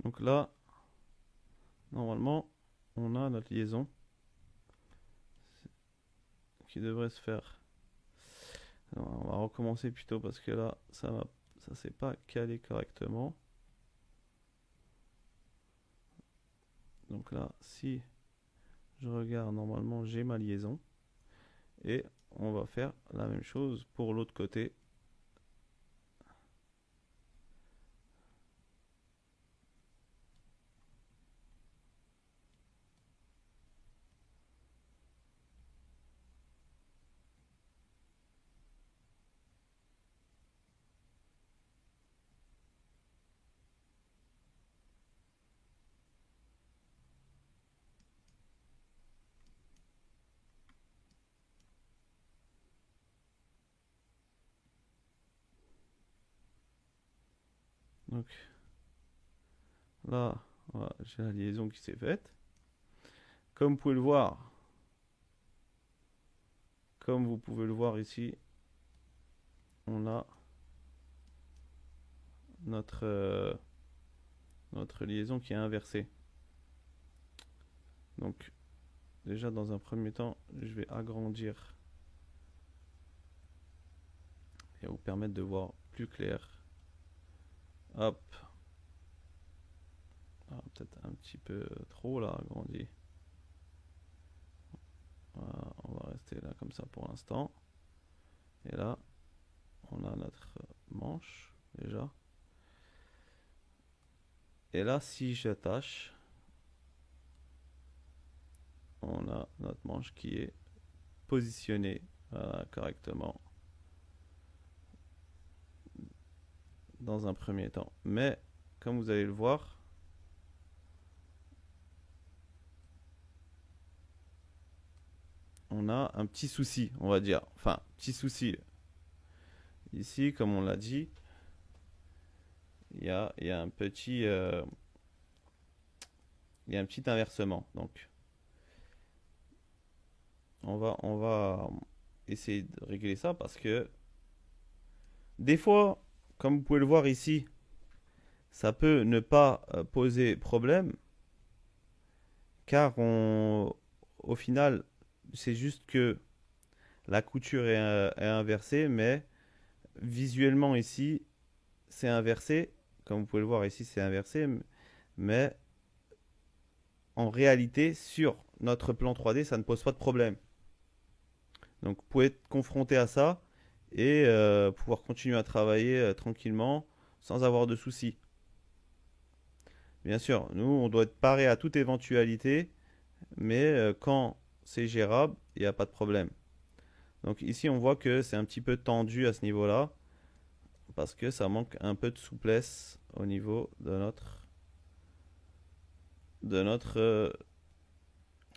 Donc là, normalement, on a notre liaison qui devrait se faire. Alors, on va recommencer plutôt parce que là, ça s'est pas calé correctement. Donc là, si je regarde, normalement, j'ai ma liaison. Et on va faire la même chose pour l'autre côté. Donc là, voilà, j'ai la liaison qui s'est faite. Comme vous pouvez le voir ici, on a notre liaison qui est inversée. Donc déjà dans un premier temps, je vais agrandir et vous permettre de voir plus clair. Hop. Ah, peut-être un petit peu trop là, agrandi. Voilà, on va rester là comme ça pour l'instant. Et là, on a notre manche déjà. Et là, si j'attache, on a notre manche qui est positionnée correctement dans un premier temps. Mais, comme vous allez le voir, on a un petit souci, on va dire. Enfin, petit souci. Ici, comme on l'a dit, il y a un petit, il y a un petit inversement. Donc, on va essayer de régler ça parce que des fois, comme vous pouvez le voir ici, ça peut ne pas poser problème car au final, c'est juste que la couture est inversée, mais visuellement ici, c'est inversé. Comme vous pouvez le voir ici, c'est inversé, mais en réalité, sur notre plan 3D, ça ne pose pas de problème. Donc, vous pouvez être confronté à ça et pouvoir continuer à travailler tranquillement sans avoir de soucis. Bien sûr, nous, on doit être paré à toute éventualité, mais quand c'est gérable, il n'y a pas de problème. Donc ici, on voit que c'est un petit peu tendu à ce niveau-là, parce que ça manque un peu de souplesse au niveau de notre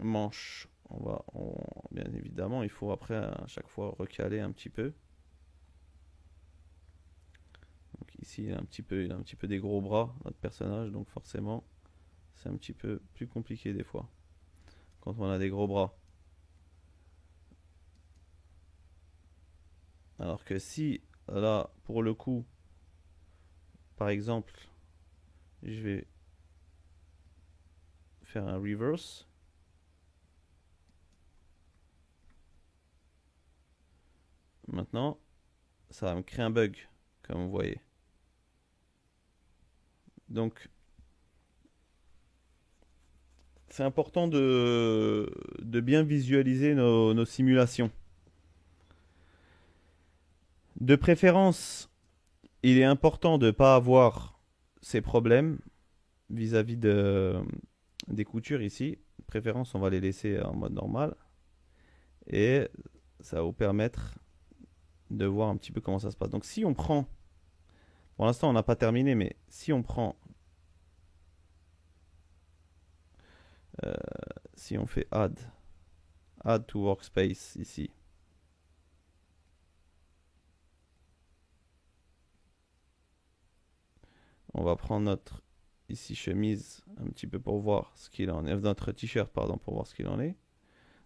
manche. Bien évidemment, il faut après à chaque fois recaler un petit peu. Donc ici, il a un petit peu des gros bras, notre personnage, donc forcément, c'est un petit peu plus compliqué des fois quand on a des gros bras. Alors que si, là, pour le coup, par exemple, je vais faire un reverse. Maintenant, ça va me créer un bug, comme vous voyez. Donc, c'est important de bien visualiser nos simulations. De préférence, il est important de ne pas avoir ces problèmes vis-à-vis des coutures ici. De préférence, on va les laisser en mode normal. Et ça va vous permettre de voir un petit peu comment ça se passe. Donc si on prend, pour l'instant on n'a pas terminé, mais si on prend, si on fait add to workspace ici, on va prendre notre ici chemise un petit peu pour voir ce qu'il en est, notre t-shirt pardon, pour voir ce qu'il en est.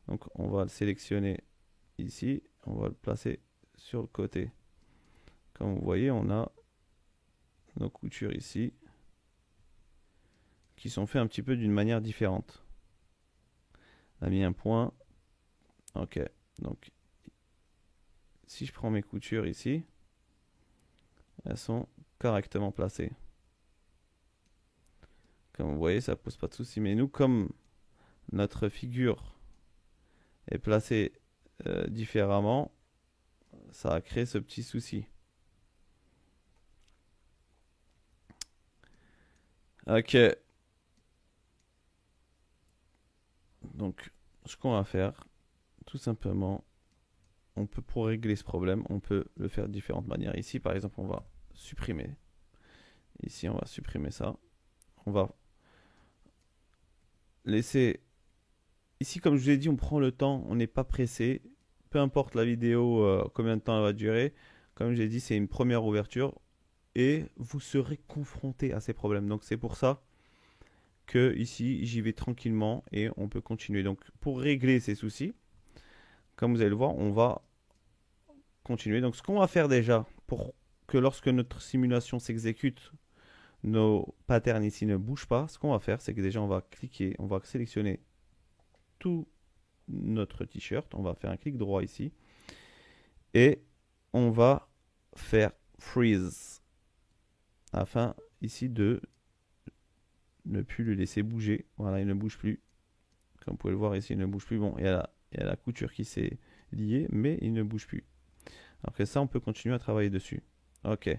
Donc on va le sélectionner ici, on va le placer sur le côté. Comme vous voyez, on a nos coutures ici qui sont faites un petit peu d'une manière différente. On a mis un point. Ok, donc si je prends mes coutures ici, elles sont correctement placées. Comme vous voyez, ça pose pas de souci. Mais nous, comme notre figure est placée différemment, ça a créé ce petit souci. Ok. Donc, ce qu'on va faire, tout simplement, pour régler ce problème, on peut le faire de différentes manières. Ici, par exemple, on va supprimer. Ici, on va supprimer ça. On va laisser... Ici, comme je vous ai dit, on prend le temps, on n'est pas pressé. Peu importe la vidéo, combien de temps elle va durer. Comme je l'ai dit, c'est une première ouverture. Et vous serez confronté à ces problèmes. Donc, c'est pour ça que ici, j'y vais tranquillement et on peut continuer. Donc, pour régler ces soucis, comme vous allez le voir, on va continuer. Donc, ce qu'on va faire déjà, pour que lorsque notre simulation s'exécute, nos patterns ici ne bougent pas, ce qu'on va faire, c'est que déjà, on va cliquer, on va sélectionner tout notre t-shirt. On va faire un clic droit ici. Et on va faire freeze. Afin ici de ne plus le laisser bouger. Voilà, il ne bouge plus. Comme vous pouvez le voir ici, il ne bouge plus. Bon, il y a la couture qui s'est liée, mais il ne bouge plus. Alors que ça, on peut continuer à travailler dessus. Ok.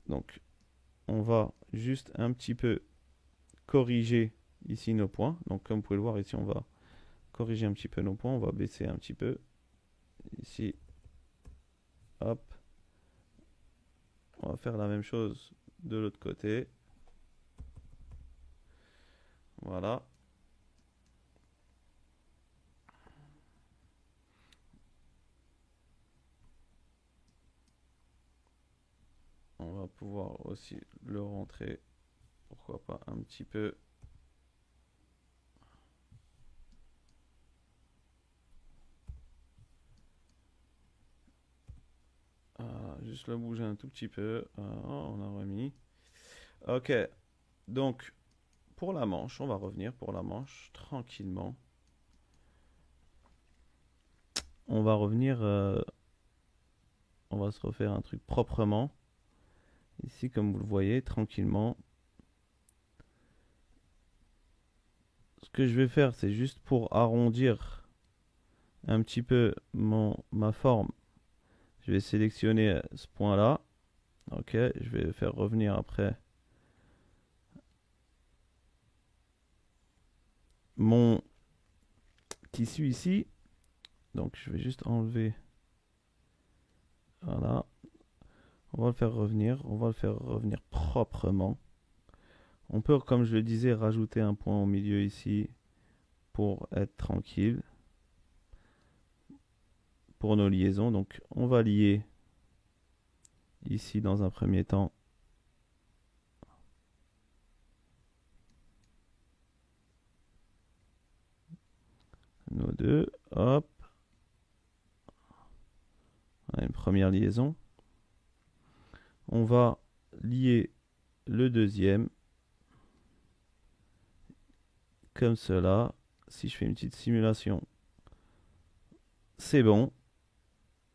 Donc, on va juste un petit peu corriger ici nos points. Donc, comme vous pouvez le voir ici, on va corriger un petit peu nos points. On va baisser un petit peu. Ici, hop. On va faire la même chose de l'autre côté. Voilà. aussi le rentrer, pourquoi pas un petit peu. Juste le bouger un tout petit peu. On a remis. Ok, donc pour la manche, on va revenir pour la manche tranquillement. On va revenir, on va se refaire un truc proprement. Ici, comme vous le voyez, tranquillement. Ce que je vais faire, c'est juste pour arrondir un petit peu ma forme. Je vais sélectionner ce point-là. Ok, je vais faire revenir après mon tissu ici. Donc je vais juste enlever. Voilà. On va le faire revenir. On va le faire revenir proprement. On peut, comme je le disais, rajouter un point au milieu ici pour être tranquille. Pour nos liaisons. Donc on va lier ici dans un premier temps. Nos deux. Hop. On a une première liaison. On va lier le deuxième. Comme cela. Si je fais une petite simulation, c'est bon.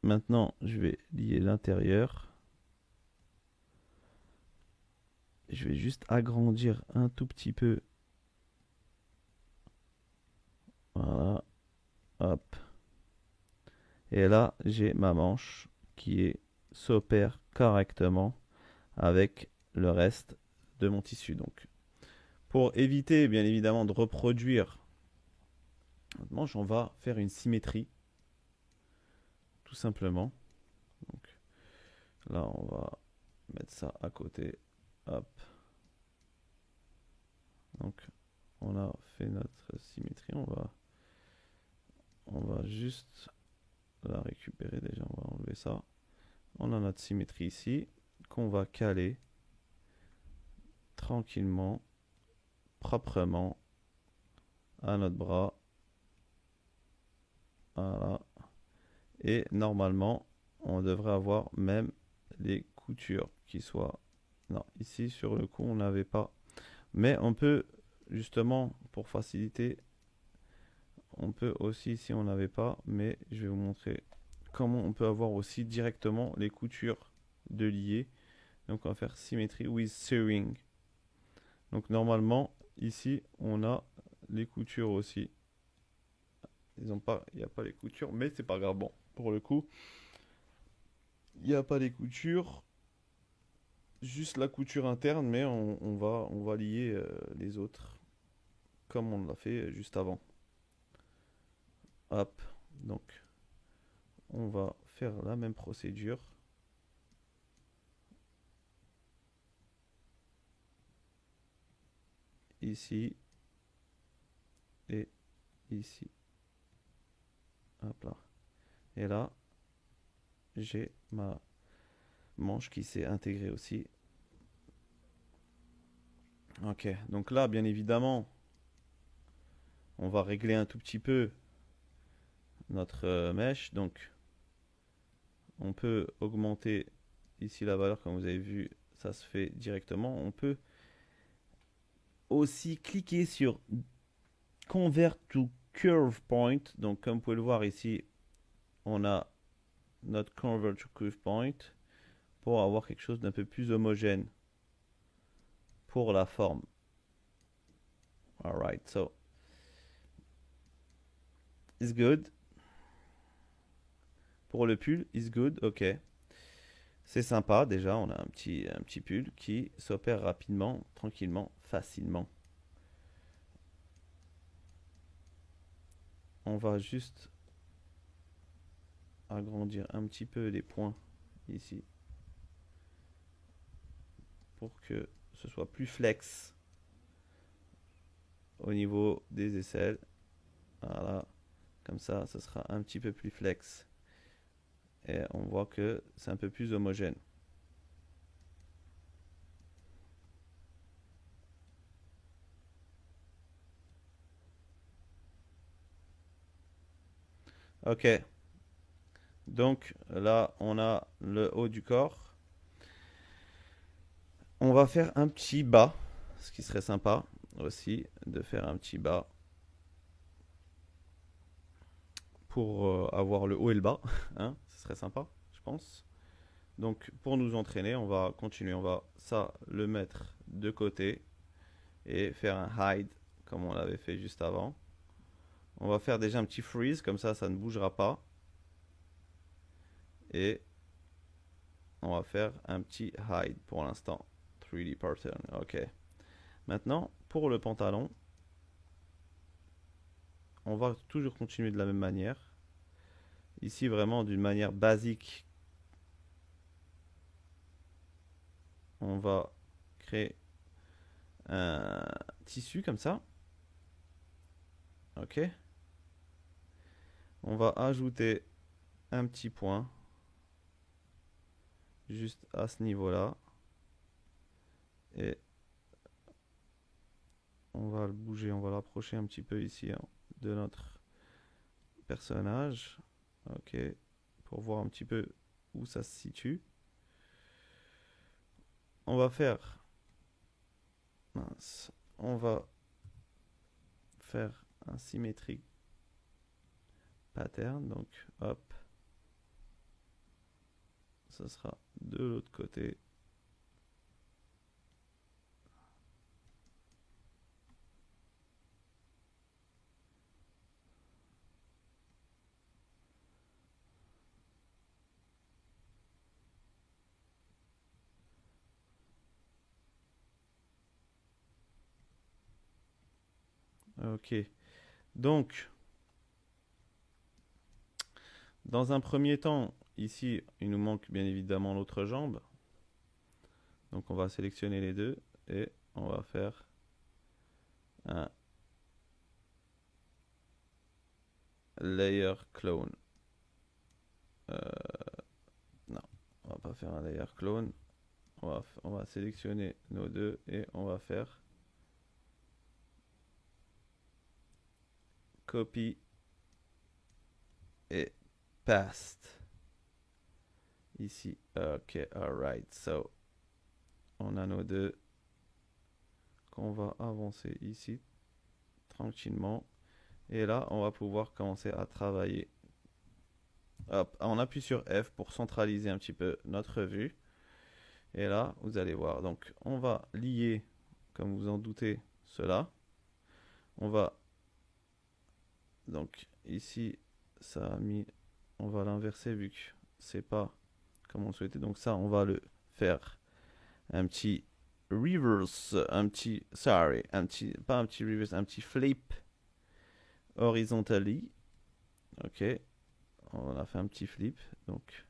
Maintenant, je vais lier l'intérieur. Je vais juste agrandir un tout petit peu. Voilà. Hop. Et là, j'ai ma manche qui s'opère correctement avec le reste de mon tissu. Donc, pour éviter, bien évidemment, de reproduire notre manche, on va faire une symétrie. Tout simplement. Donc, là, on va mettre ça à côté. Hop. Donc, on a fait notre symétrie. On va juste la récupérer déjà. On va enlever ça. On a notre symétrie ici qu'on va caler tranquillement, proprement à notre bras. Voilà. Et normalement, on devrait avoir même les coutures qui soient... Non, ici sur le coup, on n'avait pas. Mais on peut, justement, pour faciliter, on peut aussi, si on n'avait pas, mais je vais vous montrer comment on peut avoir aussi directement les coutures de lier. Donc on va faire symétrie with sewing. Donc normalement, ici, on a les coutures aussi. Il n'y a pas les coutures, mais c'est pas grave. Bon, pour le coup, il n'y a pas les coutures, juste la couture interne, mais on va lier les autres comme on l'a fait juste avant. Hop, donc on va faire la même procédure. Ici et ici. Hop là. Et là, j'ai ma manche qui s'est intégrée aussi. Ok, donc là, bien évidemment, on va régler un tout petit peu notre mèche. Donc, on peut augmenter ici la valeur, comme vous avez vu, ça se fait directement. On peut aussi cliquer sur Convert to Curve Point. Donc, comme vous pouvez le voir ici, on a notre Convert to Curve Point pour avoir quelque chose d'un peu plus homogène pour la forme. Alright, so it's good. Pour le pull, is good, ok. C'est sympa, déjà, on a un petit pull qui s'opère rapidement, tranquillement, facilement. On va juste agrandir un petit peu les points ici pour que ce soit plus flex au niveau des aisselles. Voilà, comme ça, ce sera un petit peu plus flex. Et on voit que c'est un peu plus homogène. Ok. Donc là, on a le haut du corps. On va faire un petit bas, ce qui serait sympa aussi de faire un petit bas pour avoir le haut et le bas. Hein, ce serait sympa, je pense. Donc pour nous entraîner, on va continuer. On va ça le mettre de côté et faire un hide comme on l'avait fait juste avant. On va faire déjà un petit freeze, comme ça ne bougera pas. Et on va faire un petit hide pour l'instant. 3D pattern, ok. Maintenant, pour le pantalon, on va toujours continuer de la même manière. Ici, vraiment d'une manière basique, on va créer un tissu comme ça. Ok. On va ajouter un petit point juste à ce niveau-là. Et on va le bouger, on va l'approcher un petit peu ici hein, de notre personnage. Ok. Pour voir un petit peu où ça se situe. On va faire... Mince. On va faire un symétrique pattern. Donc, hop. Ça sera de l'autre côté. Ok. Donc, dans un premier temps, ici, il nous manque bien évidemment l'autre jambe. Donc, on va sélectionner les deux et on va faire un layer clone. Non, on va pas faire un layer clone. On va sélectionner nos deux et on va faire copy et paste. Ici, ok, alright. So, on a nos deux qu'on va avancer ici tranquillement. Et là, on va pouvoir commencer à travailler. Hop, on appuie sur F pour centraliser un petit peu notre vue. Et là, vous allez voir. Donc, on va lier, comme vous en doutez, cela. On va... Donc, ici, ça a mis... On va l'inverser vu que c'est pas comme on souhaitait. Donc ça, on va le faire un petit reverse, un petit... Sorry, un petit... Pas un petit reverse, un petit flip horizontally. Ok. On a fait un petit flip. Donc,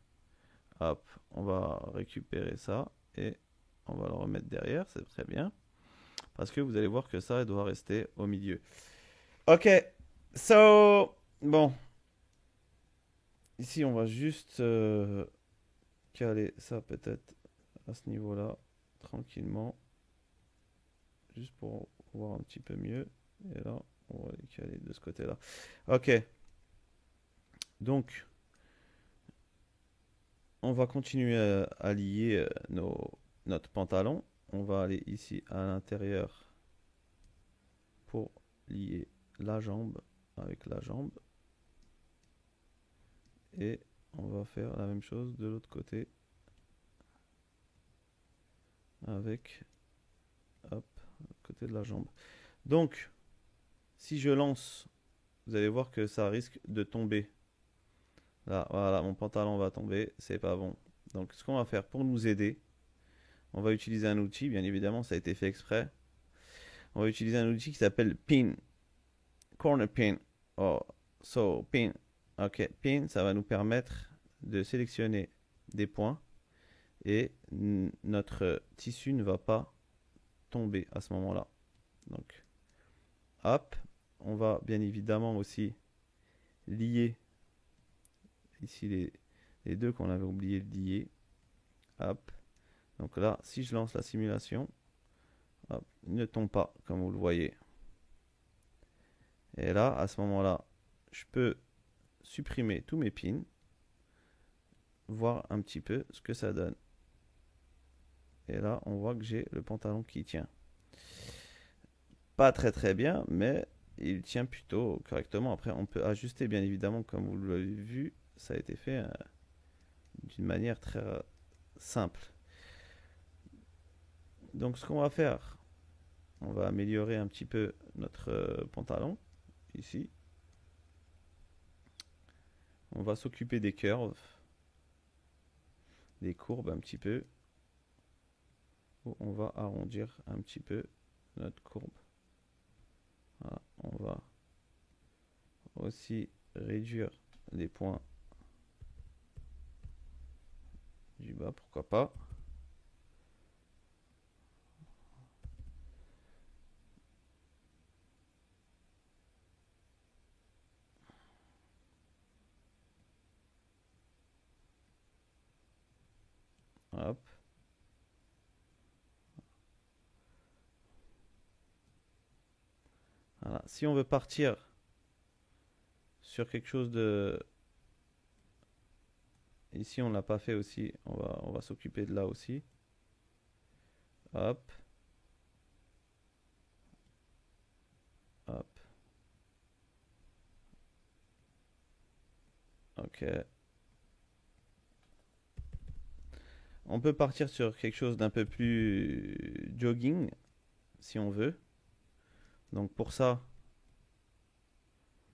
hop, on va récupérer ça et on va le remettre derrière, c'est très bien. Parce que vous allez voir que ça doit rester au milieu. Ok, so, bon. Ici, on va juste caler ça peut-être à ce niveau-là, tranquillement. Juste pour voir un petit peu mieux. Et là, on va les caler de ce côté-là. Ok. Donc, on va continuer à lier notre pantalon. On va aller ici à l'intérieur pour lier la jambe avec la jambe. Et on va faire la même chose de l'autre côté avec hop, le côté de la jambe. Donc, si je lance, vous allez voir que ça risque de tomber. Là, voilà, mon pantalon va tomber, c'est pas bon. Donc, ce qu'on va faire pour nous aider, on va utiliser un outil, bien évidemment, ça a été fait exprès. On va utiliser un outil qui s'appelle Pin, Corner Pin. Oh, so, Pin. Ok, Pin, ça va nous permettre de sélectionner des points et notre tissu ne va pas tomber à ce moment-là. Donc, hop, on va bien évidemment aussi lier ici les deux qu'on avait oublié de lier. Hop, donc là, si je lance la simulation, hop, il ne tombe pas comme vous le voyez. Et là, à ce moment-là, je peux supprimer tous mes pins, voir un petit peu ce que ça donne. Et là, on voit que j'ai le pantalon qui tient. Pas très bien, mais il tient plutôt correctement. Après, on peut ajuster, bien évidemment, comme vous l'avez vu, ça a été fait d'une manière très simple. Donc, ce qu'on va faire, on va améliorer un petit peu notre pantalon, ici. On va s'occuper des curves, des courbes un petit peu. On va arrondir un petit peu notre courbe. Voilà, on va aussi réduire les points du bas, pourquoi pas. Hop. Voilà. Si on veut partir sur quelque chose de... Ici, on ne l'a pas fait aussi. On va s'occuper de là aussi. Hop. Hop. Ok. On peut partir sur quelque chose d'un peu plus jogging, si on veut. Donc pour ça,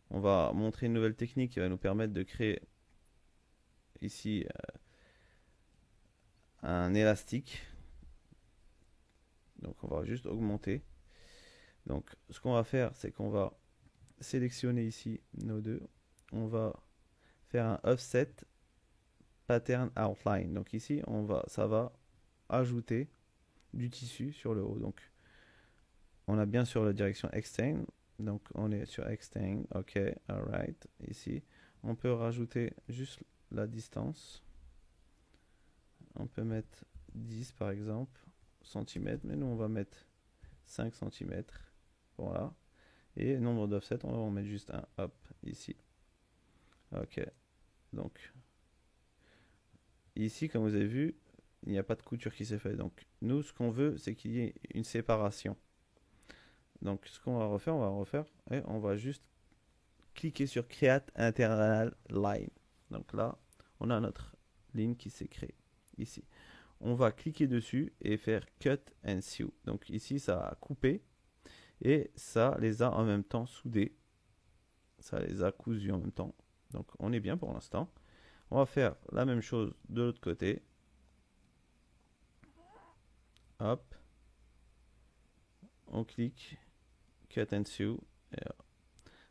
on va montrer une nouvelle technique qui va nous permettre de créer ici un élastique. Donc on va juste augmenter. Donc ce qu'on va faire, c'est qu'on va sélectionner ici nos deux. On va faire un offset pattern outline. Donc ici, ça va ajouter du tissu sur le haut. Donc on a bien sûr la direction extend. Donc on est sur extend. Ok, alright. Ici, on peut rajouter juste la distance. On peut mettre 10 par exemple, centimètres, mais nous on va mettre 5 centimètres. Voilà. Et nombre d'offsets, on va en mettre juste un hop ici. Ok. Donc ici, comme vous avez vu, il n'y a pas de couture qui s'est fait. Donc nous, ce qu'on veut, c'est qu'il y ait une séparation. Donc ce qu'on va refaire et on va juste cliquer sur Create Internal Line. Donc là, on a notre ligne qui s'est créée ici. On va cliquer dessus et faire Cut and Sew. Donc ici, ça a coupé et ça les a en même temps soudés. Ça les a cousus en même temps. Donc on est bien pour l'instant. On va faire la même chose de l'autre côté. Hop. On clique Cut and Sew. Et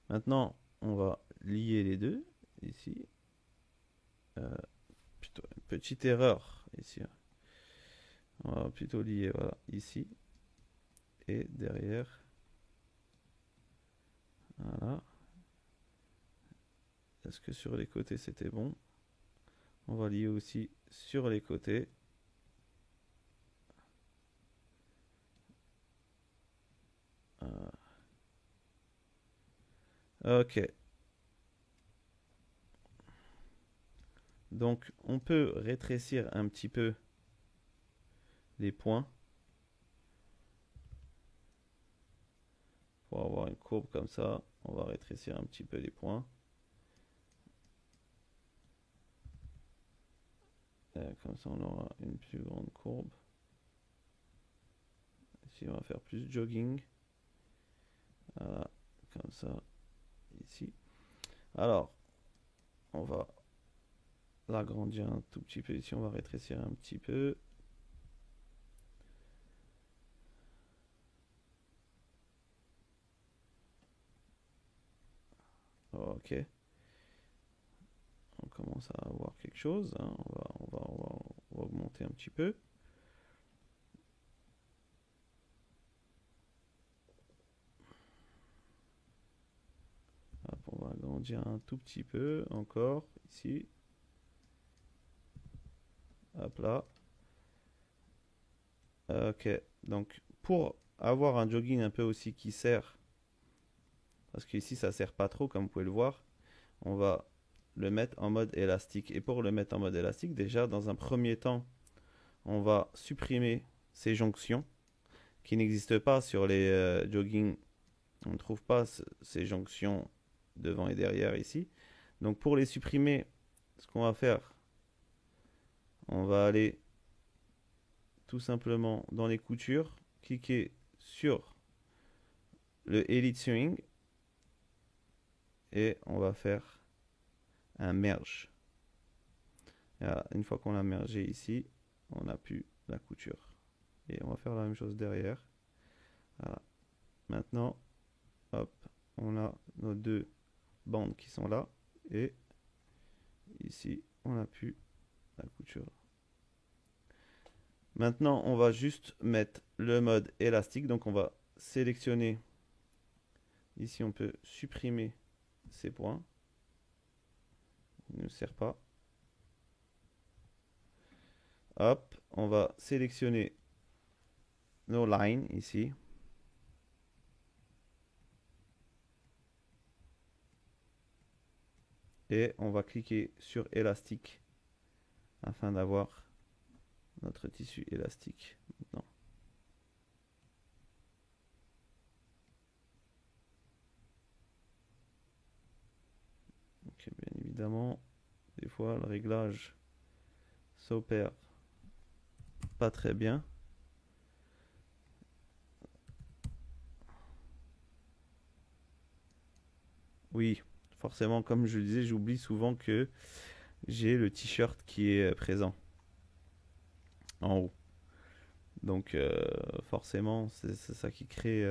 maintenant, on va lier les deux ici. Plutôt une petite erreur ici. On va plutôt lier voilà, ici et derrière. Voilà. Est-ce que sur les côtés c'était bon? On va lier aussi sur les côtés. Ok. Donc on peut rétrécir un petit peu les points pour avoir une courbe comme ça. On va rétrécir un petit peu les points. Comme ça on aura une plus grande courbe. Ici on va faire plus jogging. Voilà, comme ça, ici. Alors, on va l'agrandir un tout petit peu. Ici on va rétrécir un petit peu. Ok. On commence à avoir quelque chose. Hein. On va augmenter un petit peu. Hop, on va agrandir un tout petit peu encore ici. Hop là. Ok. Donc pour avoir un jogging un peu aussi qui serre, parce qu'ici ça sert pas trop comme vous pouvez le voir, on va le mettre en mode élastique. Et pour le mettre en mode élastique, déjà, dans un premier temps, on va supprimer ces jonctions qui n'existent pas sur les jogging. On ne trouve pas ces jonctions devant et derrière ici. Donc pour les supprimer, ce qu'on va faire, on va aller tout simplement dans les coutures, cliquer sur le Elite Sewing et on va faire un merge. Voilà, une fois qu'on l'a mergé ici, on n'a plus la couture. Et on va faire la même chose derrière. Voilà. Maintenant, hop, on a nos deux bandes qui sont là. Et ici, on n'a plus la couture. Maintenant, on va juste mettre le mode élastique. Donc, on va sélectionner. Ici, on peut supprimer ces points. Il ne sert pas. Hop, on va sélectionner nos lines ici. Et on va cliquer sur élastique afin d'avoir notre tissu élastique maintenant. Donc, bien évidemment, des fois le réglage s'opère pas très bien. Oui, forcément, comme je le disais, j'oublie souvent que j'ai le t-shirt qui est présent en haut. Donc forcément, c'est ça qui crée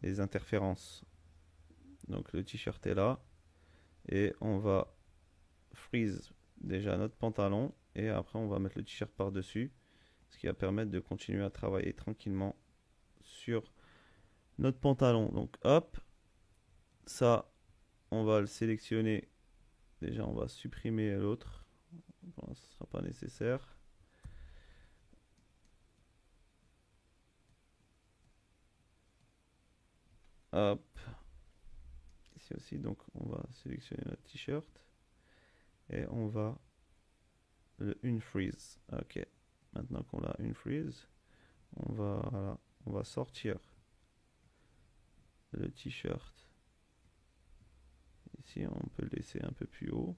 les interférences. Donc le t-shirt est là et on va freeze déjà notre pantalon et après on va mettre le t-shirt par-dessus, ce qui va permettre de continuer à travailler tranquillement sur notre pantalon. Donc hop, ça on va le sélectionner. Déjà on va supprimer l'autre. Bon, ce ne sera pas nécessaire. Hop. Ici aussi, donc on va sélectionner notre t-shirt. Et on va le unfreeze. Ok. Maintenant qu'on l'a unfreeze, voilà, on va sortir le t-shirt. Ici, on peut le laisser un peu plus haut.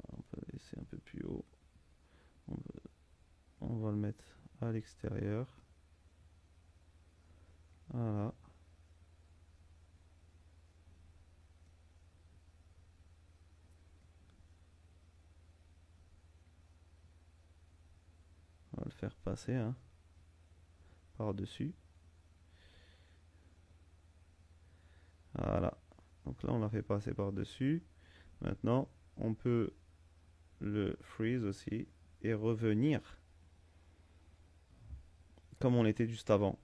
On peut le laisser un peu plus haut. On va le mettre à l'extérieur. Voilà. On va le faire passer hein, par-dessus. Voilà. Donc là, on l'a fait passer par-dessus. Maintenant, on peut le freeze aussi et revenir comme on était juste avant.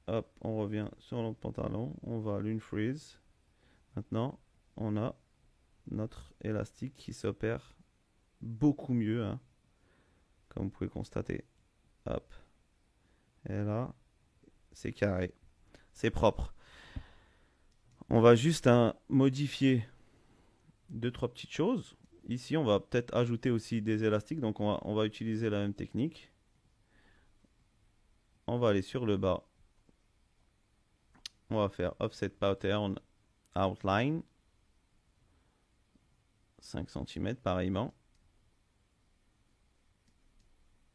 Hop, on revient sur notre pantalon, on va l'unfreeze. Maintenant, on a notre élastique qui s'opère beaucoup mieux, hein, comme vous pouvez constater. Hop. Et là, c'est carré. C'est propre. On va juste modifier deux, trois petites choses. Ici, on va peut-être ajouter aussi des élastiques. Donc, on va utiliser la même technique. On va aller sur le bas. On va faire Offset Pattern Outline. 5 cm pareillement.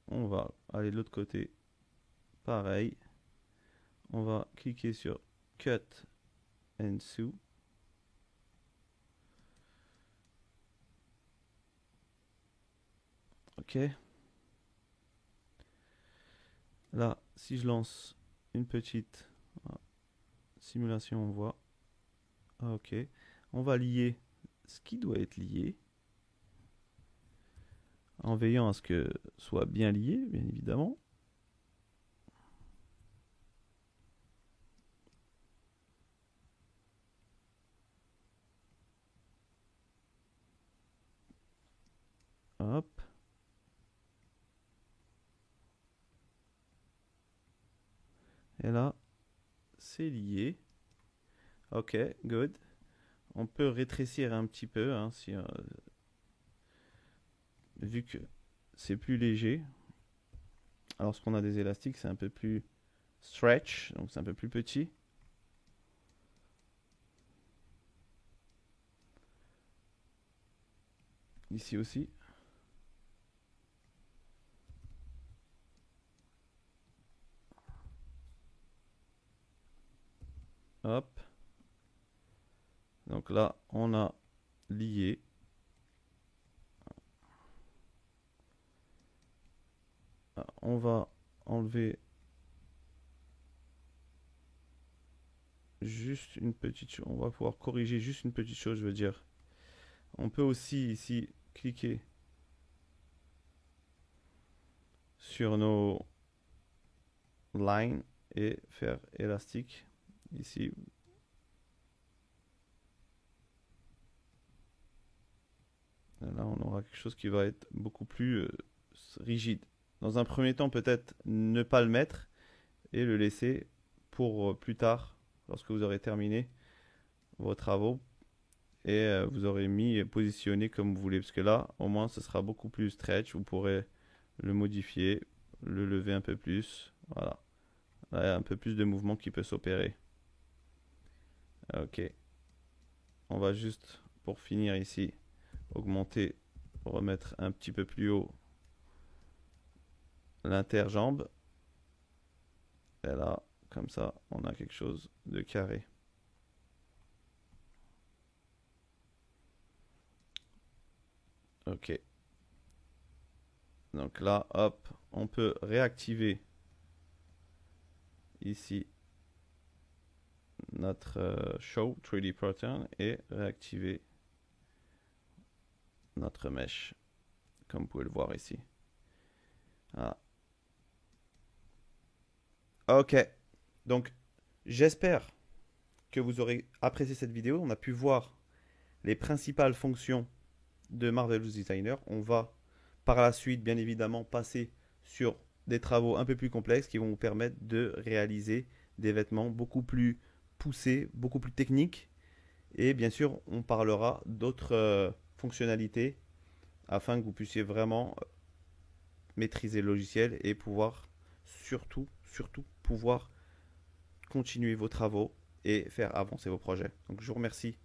On va aller de l'autre côté. Pareil. On va cliquer sur Cut and Sew. Ok. Là, si je lance une petite simulation, on voit. Ok. On va lier ce qui doit être lié. En veillant à ce que soit bien lié, bien évidemment. Hop. Et là, c'est lié. Ok, good. On peut rétrécir un petit peu, hein, si, vu que c'est plus léger. Lorsqu'on a des élastiques, c'est un peu plus stretch, donc c'est un peu plus petit. Ici aussi. Hop. Donc là, on a lié. On va enlever juste une petite chose. On va pouvoir corriger juste une petite chose, je veux dire. On peut aussi ici cliquer sur nos lines et faire élastique. Ici, là, on aura quelque chose qui va être beaucoup plus rigide. Dans un premier temps, peut-être ne pas le mettre et le laisser pour plus tard, lorsque vous aurez terminé vos travaux et vous aurez mis et positionné comme vous voulez. Parce que là, au moins, ce sera beaucoup plus stretch. Vous pourrez le modifier, le lever un peu plus. Voilà. Là, il y a un peu plus de mouvement qui peut s'opérer. Ok. On va juste, pour finir ici, augmenter, remettre un petit peu plus haut l'interjambe. Et là, comme ça, on a quelque chose de carré. Ok. Donc là, hop, on peut réactiver ici notre Show 3D Pattern et réactiver notre mesh, comme vous pouvez le voir ici. Ah. Ok, donc j'espère que vous aurez apprécié cette vidéo. On a pu voir les principales fonctions de Marvelous Designer. On va par la suite, bien évidemment, passer sur des travaux un peu plus complexes qui vont vous permettre de réaliser des vêtements beaucoup plus poussés, beaucoup plus techniques. Et bien sûr, on parlera d'autres fonctionnalités afin que vous puissiez vraiment maîtriser le logiciel et pouvoir surtout pouvoir continuer vos travaux et faire avancer vos projets. Donc je vous remercie.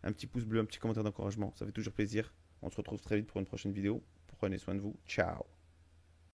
Un petit pouce bleu, un petit commentaire d'encouragement, ça fait toujours plaisir. On se retrouve très vite pour une prochaine vidéo. Prenez soin de vous. Ciao.